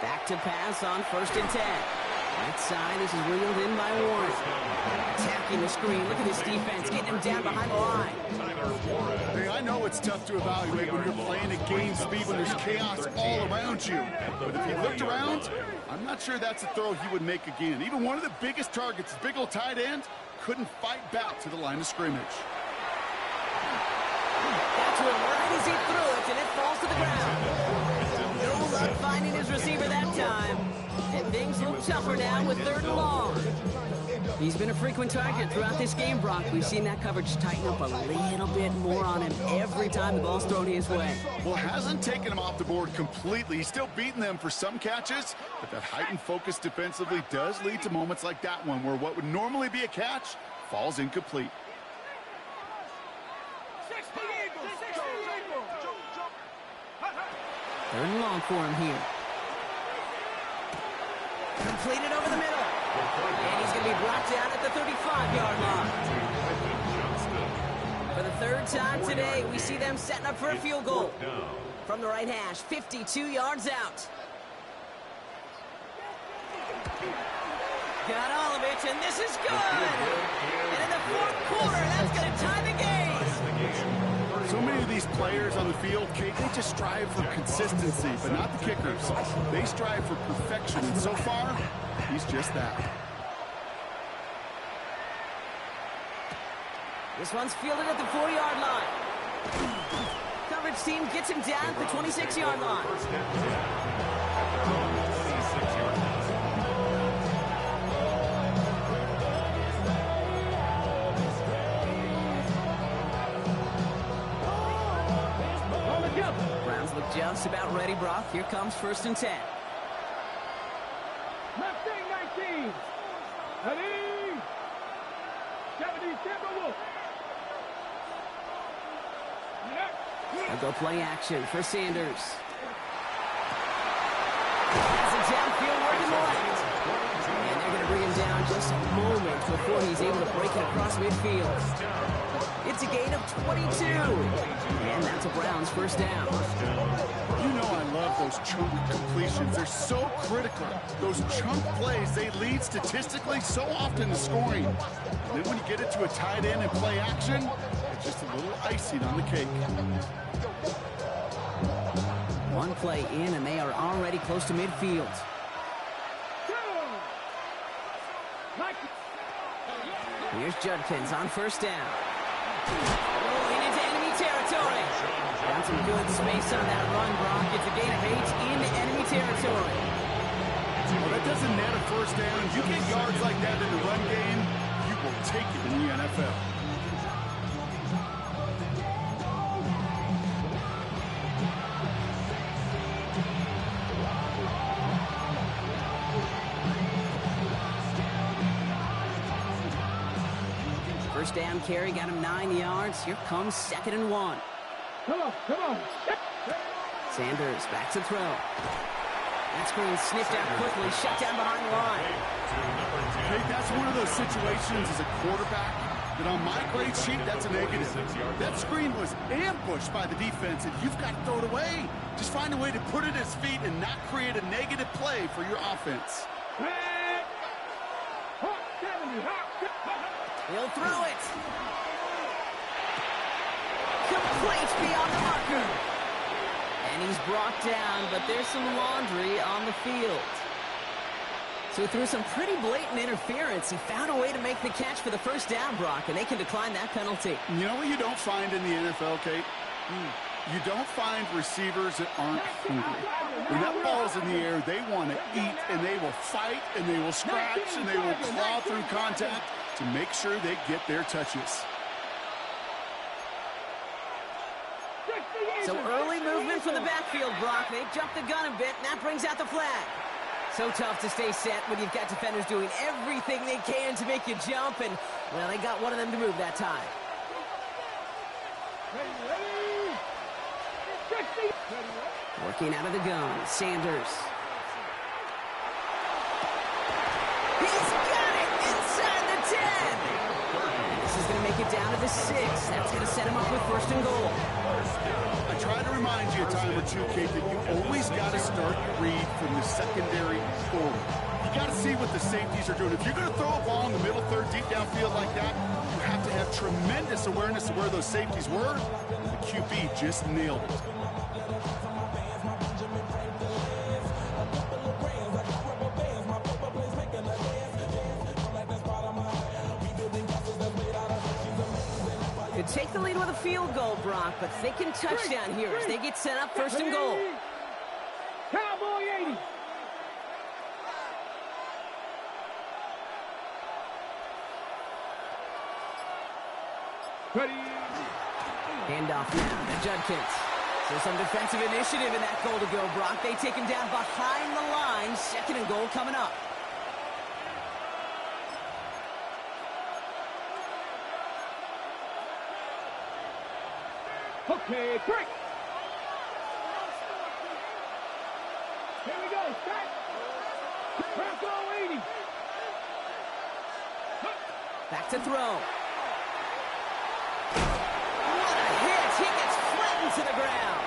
Back to pass on 1st and 10. Right side, this is reeled in by Warren. Attacking the screen. Look at this defense, getting him down behind the line. Hey, I know it's tough to evaluate when you're playing at game speed when there's chaos all around you. But if he looked around, I'm not sure that's a throw he would make again. Even one of the biggest targets, big old tight end, couldn't fight back to the line of scrimmage. That's where right as he threw it, and it falls to the ground. No luck finding his receiver that time. And things look tougher now with 3rd and long. He's been a frequent target throughout this game, Brock. We've seen that coverage tighten up a little bit more on him every time the ball's thrown his way. Well, hasn't taken him off the board completely. He's still beating them for some catches, but that heightened focus defensively does lead to moments like that one where what would normally be a catch falls incomplete. 3rd and long for him here. Completed over the middle. And he's going to be brought down at the 35-yard line. For the 3rd time today, we see them setting up for a field goal. From the right hash, 52 yards out. Got all of it, and this is good. And in the 4th quarter, that's going to tie the game. So many of these players on the field, Kate, they just strive for consistency, but not the kickers. They strive for perfection, and so far, he's just that. This one's fielded at the 4-yard line. Coverage team gets him down at the 26-yard line. Browns look just about ready, Brock. Here comes 1st and 10. Mustang 19. Ready. 70 Timberwolves. They'll go play action for Sanders. Has a downfield working the left. And they're going to bring him down just a moment before he's able to break it across midfield. It's a gain of 22. And that's a Browns 1st down. You know I love those chunk completions. They're so critical. Those chunk plays, they lead statistically so often to scoring. And then when you get it to a tight end and play action, it's just a little icing on the cake. One play in, and they are already close to midfield. Here's Judkins on 1st down. Rolling into enemy territory. Got some good space on that run, Brock. It's a gain of 8 into enemy territory. Well, that doesn't net a first down. You get yards like that in the run game, you will take it in the NFL. First down carry got him 9 yards. Here comes 2nd and 1. Come on. Sanders back to throw. That screen sniffed out quickly, shut down behind the line. Hey, that's one of those situations as a quarterback that on my grade sheet, that's a negative. That screen was ambushed by the defense, and you've got to throw it away. Just find a way to put it at his feet and not create a negative play for your offense. He'll throw it. Complete beyond the marker. And he's brought down, but there's some laundry on the field. So through some pretty blatant interference, he found a way to make the catch for the first down, Brock, and they can decline that penalty. You know what you don't find in the NFL, Kate? You don't find receivers that aren't hungry. When that ball's in the air, they want to eat, and they will fight, and they will scratch, and they will claw through contact to make sure they get their touches. So early movement from the backfield, Brock. They jumped the gun a bit, and that brings out the flag. So tough to stay set when you've got defenders doing everything they can to make you jump, and, well, they got one of them to move that time. Working out of the gun, Sanders. He's got it inside the 10. And this is going to make it down to the 6. That's going to set him up with 1st and goal. I try to remind you a time or two, Kate, that you always got to start your read from the secondary forward. You got to see what the safeties are doing. If you're going to throw a ball in the middle third, deep downfield like that, you have to have tremendous awareness of where those safeties were. The QB just nailed it. Could take the lead with a field goal, Brock, but thinking touchdown here as they get set up 1st and goal. Cowboy 80. Ready. Handoff now to Judkins. So some defensive initiative in that goal to go, Brock. They take him down behind the line. 2nd and goal coming up. Okay, break. Here we go, set. Bronco 80. Back to throw. What a hit. He gets flattened to the ground.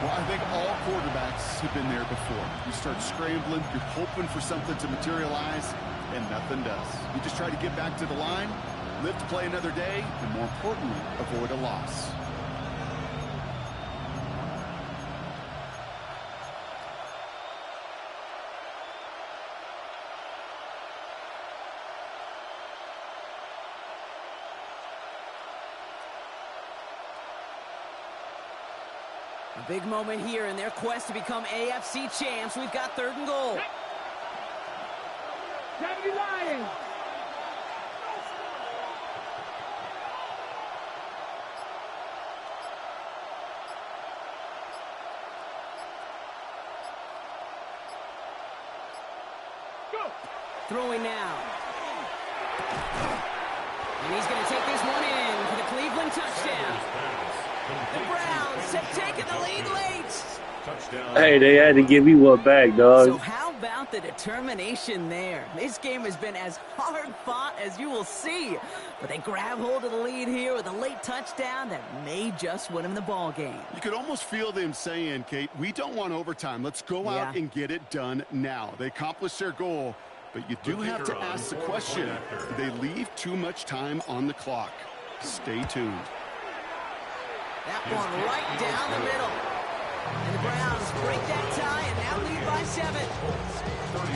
Well, I think all quarterbacks have been there before. You start scrambling, you're hoping for something to materialize, and nothing does. You just try to get back to the line, live to play another day, and more importantly, avoid a loss. A big moment here in their quest to become AFC champs. We've got 3rd and goal. 70 Lions. Go. Throwing now. And he's going to take this one in for the Cleveland touchdown. The Browns have taken the lead late. Touchdown. Hey, they had to give you one back, dog. So how about the determination there? This game has been as hard fought as you will see. But they grab hold of the lead here with a late touchdown that may just win them the ball game. You could almost feel them saying, Kate, we don't want overtime. Let's go out and get it done now. They accomplished their goal, but you do have to ask the question, do they leave too much time on the clock? Stay tuned. That one right down the middle. And the Browns break that tie and now lead by 7. 31.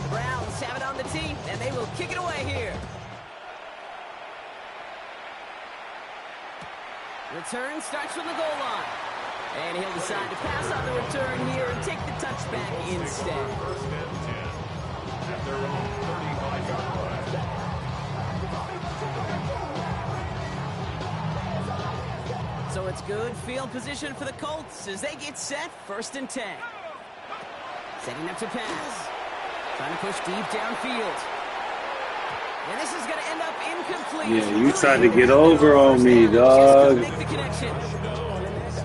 The Browns have it on the tee, and they will kick it away here. Return starts from the goal line. And he'll decide to pass on the return here and take the touchback instead. First and 10 at their own 35-yard line. So it's good field position for the Colts as they get set. First and 10. Setting up to pass. Trying to push deep downfield. And this is going to end up incomplete. Yeah, you trying to get over on me, dog. Make the connection.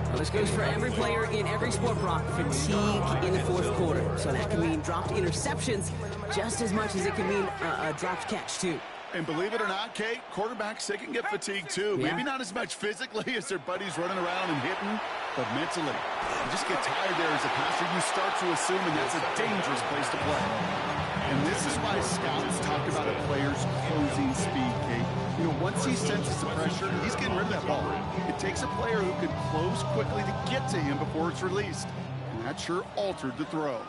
Well, this goes for every player in every sport, Brock. Fatigue in the fourth quarter. So that can mean dropped interceptions just as much as it can mean a dropped catch, too. And believe it or not, Kate, quarterbacks, they can get fatigued too. Yeah. Maybe not as much physically as their buddies running around and hitting, but mentally. You just get tired there as a passer. You start to assume, and that's a dangerous place to play. And this is why scouts talk about a player's closing speed, Kate. You know, once he senses the pressure, he's getting rid of that ball. It takes a player who can close quickly to get to him before it's released. And that sure altered the throw.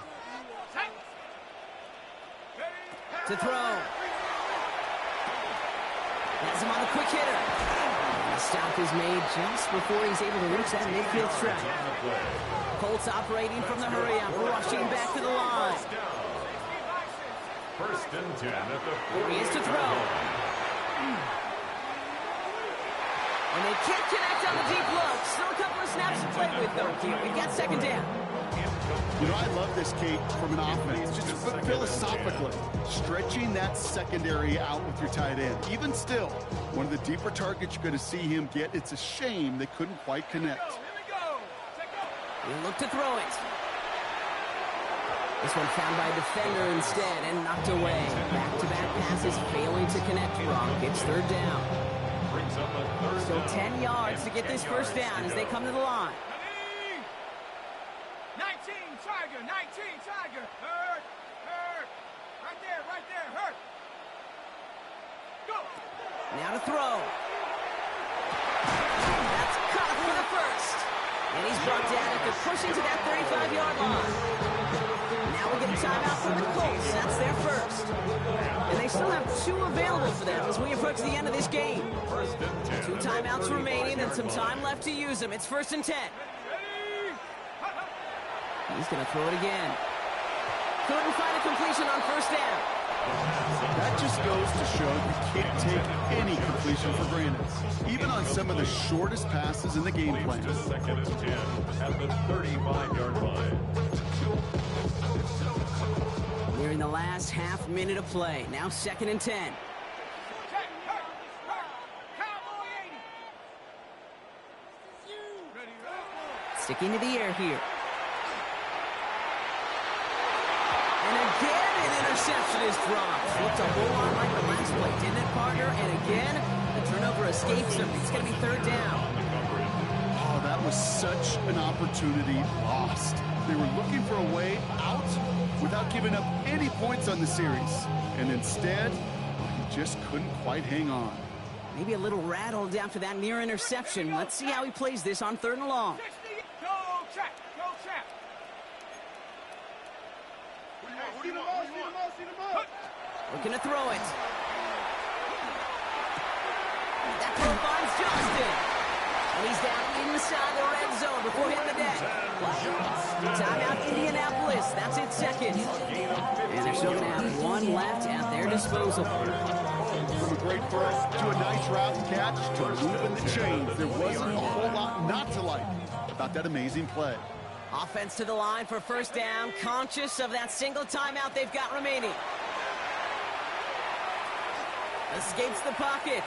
To throw. Has him on the quick hitter. The stop is made just before he's able to reach that midfield strike. Colts operating from the hurry-up, rushing back to the line. First and 10 at the 40. He is to throw. And they can't connect on the deep look. Still a couple of snaps to play with, though. We've got second down. You know, I love this, Kate, from an offense. Just philosophically, stretching that secondary out with your tight end. Even still, one of the deeper targets you're going to see him get. It's a shame they couldn't quite connect. He'll look to throw it. This one found by a defender instead and knocked away. Back-to-back passes failing to connect. Wrong. It's third down. Still 10 yards to get this first down as they come to the line. 19 Tiger, 19 Tiger. Hurt. Right there, hurt. Go. Now to throw. That's caught for the first. And he's brought down after pushing to that 35-yard line. Now we get a timeout from the Colts. That's their first. And they still have 2 available for them as we approach the end of this game. 2 timeouts remaining and some time left to use them. It's first and 10. He's going to throw it again. Couldn't find a completion on first down. That just goes to show you can't take any completion for granted, even on some of the shortest passes in the game plan. Second and 10 at the 35-yard line. Nearing the last half minute of play. Now second and 10. Sticking to the air here. And again, an interception is dropped. Looked a whole lot like the last play, didn't it, partner? And again, the turnover escapes him. It's going to be third down. Oh, that was such an opportunity lost. They were looking for a way out without giving up any points on the series. And instead, he just couldn't quite hang on. Maybe a little rattled after that near interception. Let's see how he plays this on third and long. Go, check. Looking to throw it. That throw finds Johnston. And he's down inside the red zone before hitting the deck. Timeout Indianapolis. That's it, second. And they're still going to have 1 left at their disposal. From a great throw to a nice route and catch to moving the chains. There wasn't a whole lot not to like about that amazing play. Offense to the line for first down, conscious of that single timeout they've got remaining. Escapes the pocket.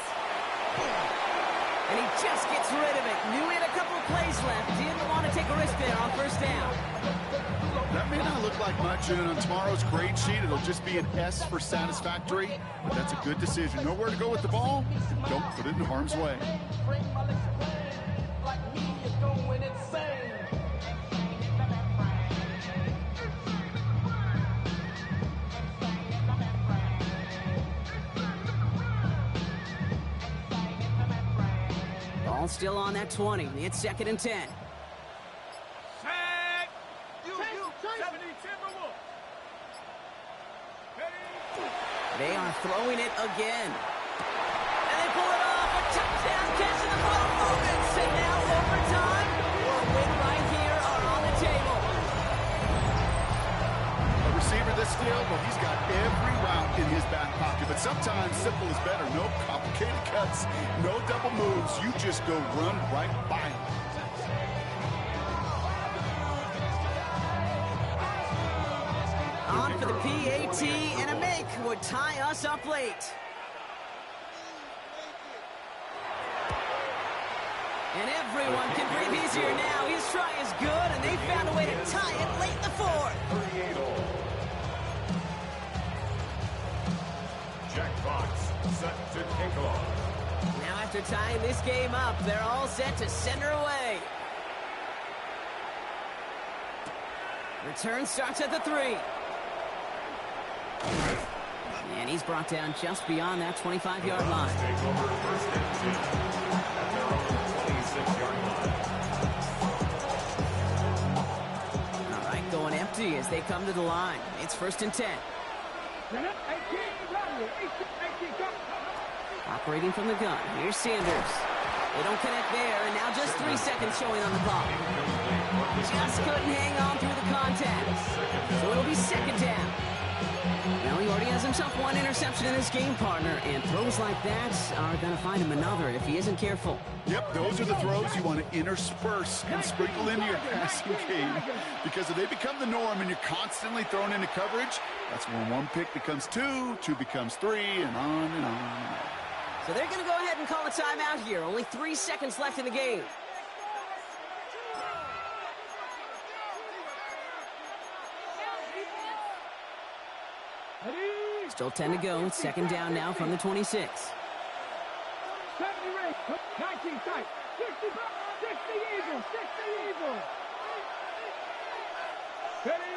And he just gets rid of it. Knew he had a couple of plays left. Didn't want to take a risk there on first down. That may not look like much, and on tomorrow's grade sheet, it'll just be an S for satisfactory, but that's a good decision. Nowhere to go with the ball, and don't put it in harm's way. Ball still on that 20. It's second and 10. They are throwing it again. And they pull it off. A touchdown catch in the final moments. And now skill, well, he's got every route in his back pocket. But sometimes simple is better. No complicated cuts, no double moves. You just go run right by him. On for the PAT, and a make would tie us up late. And everyone can breathe easier now. His try is good, and they found a way to tie it late in the fourth. 38-all. Jack Fox set to kick off. Now after tying this game up, they're all set to send her away. Return starts at the 3. And he's brought down just beyond that 25-yard line. Take over first and 10 at their own 26-yard line. All right, going empty as they come to the line. It's first and 10. Operating from the gun. Here's Sanders. They don't connect there, and now just 3 seconds showing on the clock. Just couldn't hang on through the contact. So it'll be second down. Now he already has himself one interception in his game, partner, and throws like that are going to find him another if he isn't careful. Yep, those are the throws you want to intersperse and sprinkle into your passing game, because if they become the norm and you're constantly thrown into coverage, that's when 1 pick becomes 2, 2 becomes 3, and on and on and on. So they're going to go ahead and call a timeout here. Only 3 seconds left in the game. Still 10 to go. It's second down now from the 26. 70 race, 19 tight, 60 Eagles, 60 Eagles. Ready?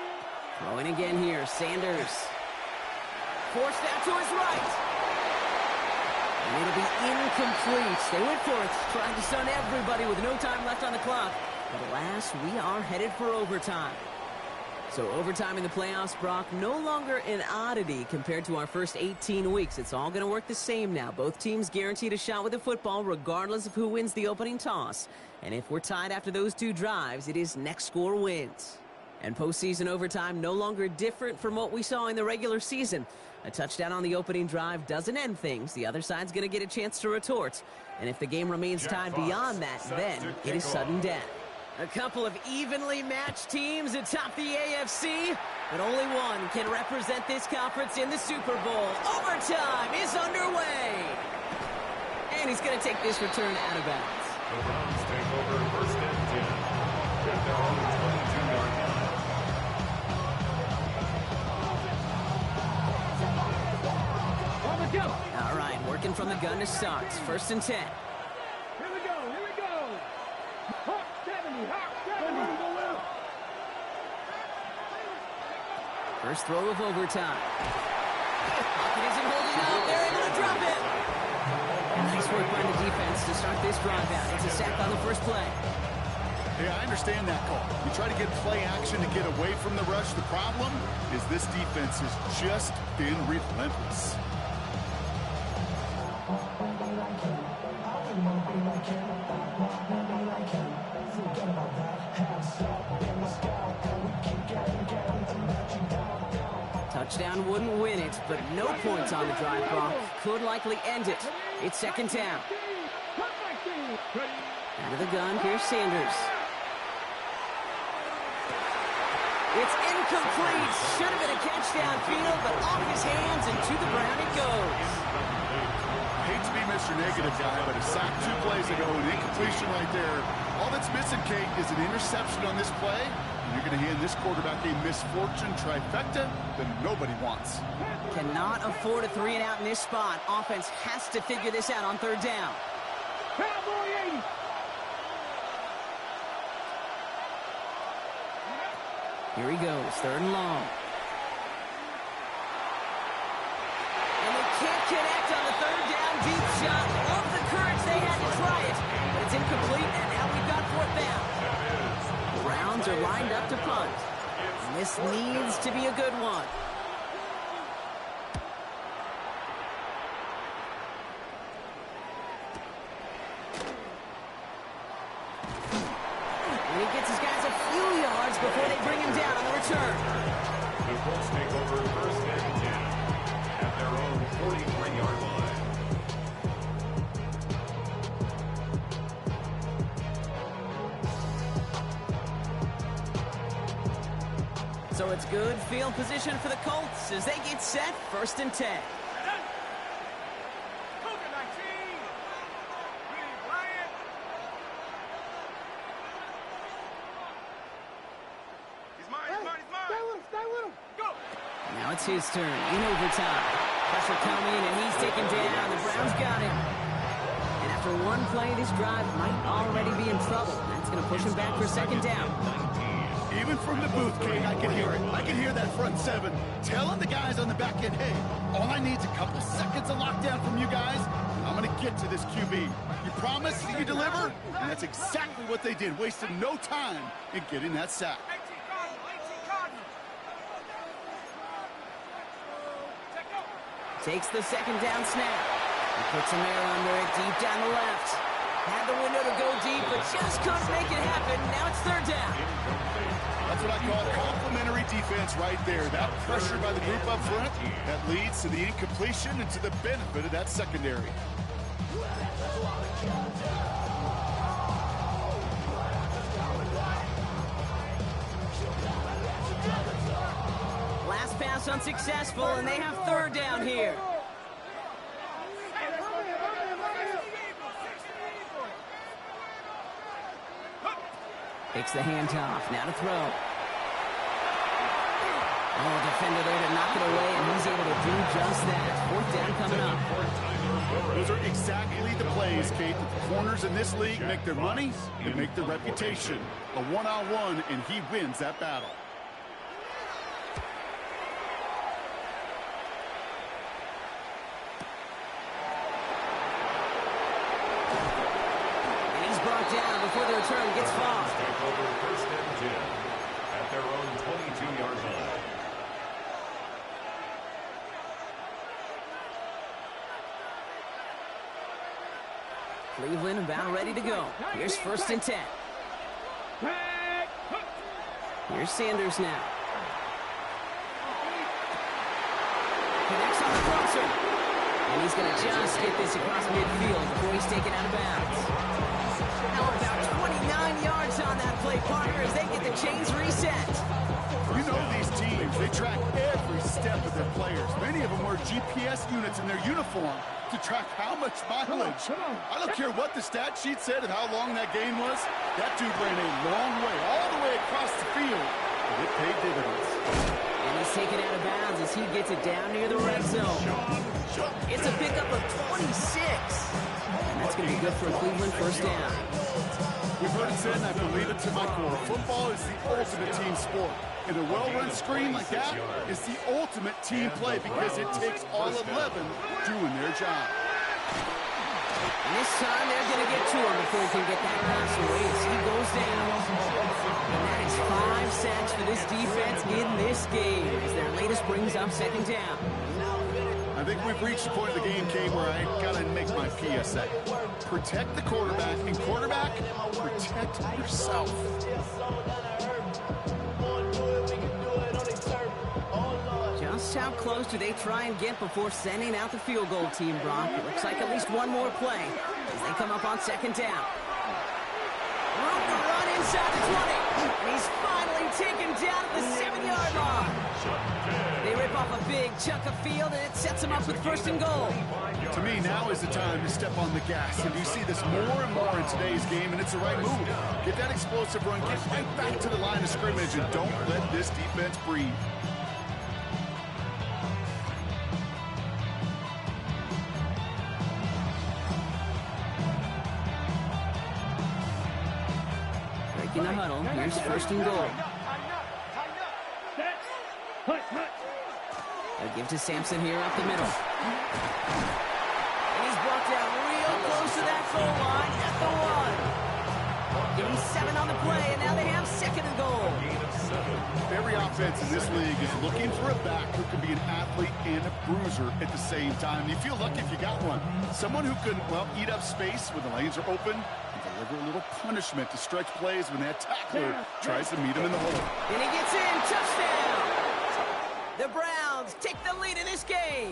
Throwing again here, Sanders. Forced out to his right. And it'll be incomplete. They went for it, trying to stun everybody with no time left on the clock. But alas, we are headed for overtime. So overtime in the playoffs, Brock, no longer an oddity compared to our first 18 weeks. It's all going to work the same now. Both teams guaranteed a shot with the football regardless of who wins the opening toss. And if we're tied after those 2 drives, it is next score wins. And postseason overtime no longer different from what we saw in the regular season. A touchdown on the opening drive doesn't end things. The other side's going to get a chance to retort. And if the game remains tied beyond that, then it is sudden death. A couple of evenly matched teams atop the AFC, but only one can represent this conference in the Super Bowl. Overtime is underway. And he's going to take this return out of bounds. The Browns take over first and 10 at their own 22-yard line. On the go. All right, working from the gun to start. First and 10. Here we go, here we go. Hawk 70, Hawk 70. First throw of overtime. Pocket isn't holding up. They're able to drop it. And nice work by the defense to start this drive out. It's a sack on the first play. Hey, I understand that call. You try to get play action to get away from the rush. The problem is this defense has just been relentless. Touchdown wouldn't win it, but no points on the drive, Brock. Could likely end it. It's second down. Out of the gun, here's Sanders. It's incomplete. Should have been a catch downfield, but off his hands and to the ground it goes. Hate to be Mr. Negative guy, but a sack 2 plays ago, an incompletion right there. All that's missing, Kate, is an interception on this play. And you're going to hand this quarterback a misfortune trifecta that nobody wants. Cannot afford a 3-and-out in this spot. Offense has to figure this out on third down. Cowboy 80. Here he goes, third and long. And they can't connect on the third down deep shot. Love the courage they had to try it. But it's incomplete, and now we've got fourth down. The Browns are lined up to punt. And this needs to be a good one. And he gets his guys a few yards before they bring him down on the return. The the Colts take over 1st and 10 at their own 43-yard line. So it's good field position for the Colts as they get set 1st and 10. Now it's his turn in overtime. Pressure coming, and he's taken down. The Browns got him. And after one play, this drive might already be in trouble. That's going to push him back for 2nd down. Even from the booth, King, I can hear it. I can hear that front seven telling the guys on the back end, hey, all I need is a couple seconds of lockdown from you guys, and I'm going to get to this QB. You promise that you deliver? And that's exactly what they did, wasted no time in getting that sack. Takes the 2nd down snap. He puts some air under it deep down the left. Had the window to go deep, but just couldn't make it happen. Now it's 3rd down. That's what I call complimentary defense right there. That pressure by the group up front, that leads to the incompletion and to the benefit of that secondary. Last pass unsuccessful, and they have 3rd down here. Takes the handoff, now to throw. Oh, defender there to knock it away, and he's able to do just that. 4th down coming up. Those are exactly the plays, Kate, that the corners in this league make their money and make their reputation. A one-on-one, and he wins that battle. Down before the return gets far. Take over 1st and 10 at their own 22-yard line. Cleveland about ready to go. Here's 1st and 10. Here's Sanders now. Connects on the crosser. And he's going to just get this across midfield before he's taken out of bounds. Now about 29 yards on that play, partner, as they get the chains reset. You know these teams, they track every step of their players. Many of them wear GPS units in their uniform to track how much mileage. I don't care what the stat sheet said and how long that game was. That dude ran a long way, all the way across the field, but it paid dividends. And he's taken out of bounds as he gets it down near the red zone. It's a pickup of 26. And that's going to be good for a Cleveland 1st down. We've heard it said, and I believe it to my core. Football is the ultimate team sport. And a well-run screen like that is the ultimate team play because it takes all 11 doing their job. And this time they're going to get to him before he can get that pass away as he goes down. And that is 5 sacks for this defense in this game as their latest brings up 2nd down. I think we've reached the point of the game, Kate, where I got to make my PSA. Protect the quarterback, and quarterback, protect yourself. Just how close do they try and get before sending out the field goal team, Brock? It looks like at least one more play as they come up on 2nd down. Room to run inside the 20. And he's finally taken down at the 7-yard line. They rip off a big chunk of field, and it sets them up with 1st and goal. To me, now is the time to step on the gas. And you see this more and more in today's game, and it's the right move. Get that explosive run, get right back to the line of scrimmage, and don't let this defense breathe. Breaking the huddle, here's 1st and goal. They'll give to Sampson here up the middle. And he's brought down real close to that goal line at the 1. Give him 7 on the play, and now they have 2nd and goal. Every offense in this league is looking for a back who can be an athlete and a bruiser at the same time. You feel lucky if you got one. Someone who can, well, eat up space when the lanes are open and deliver a little punishment to stretch plays when that tackler tries to meet him in the hole. And he gets in, touchdown! The Browns take the lead in this game.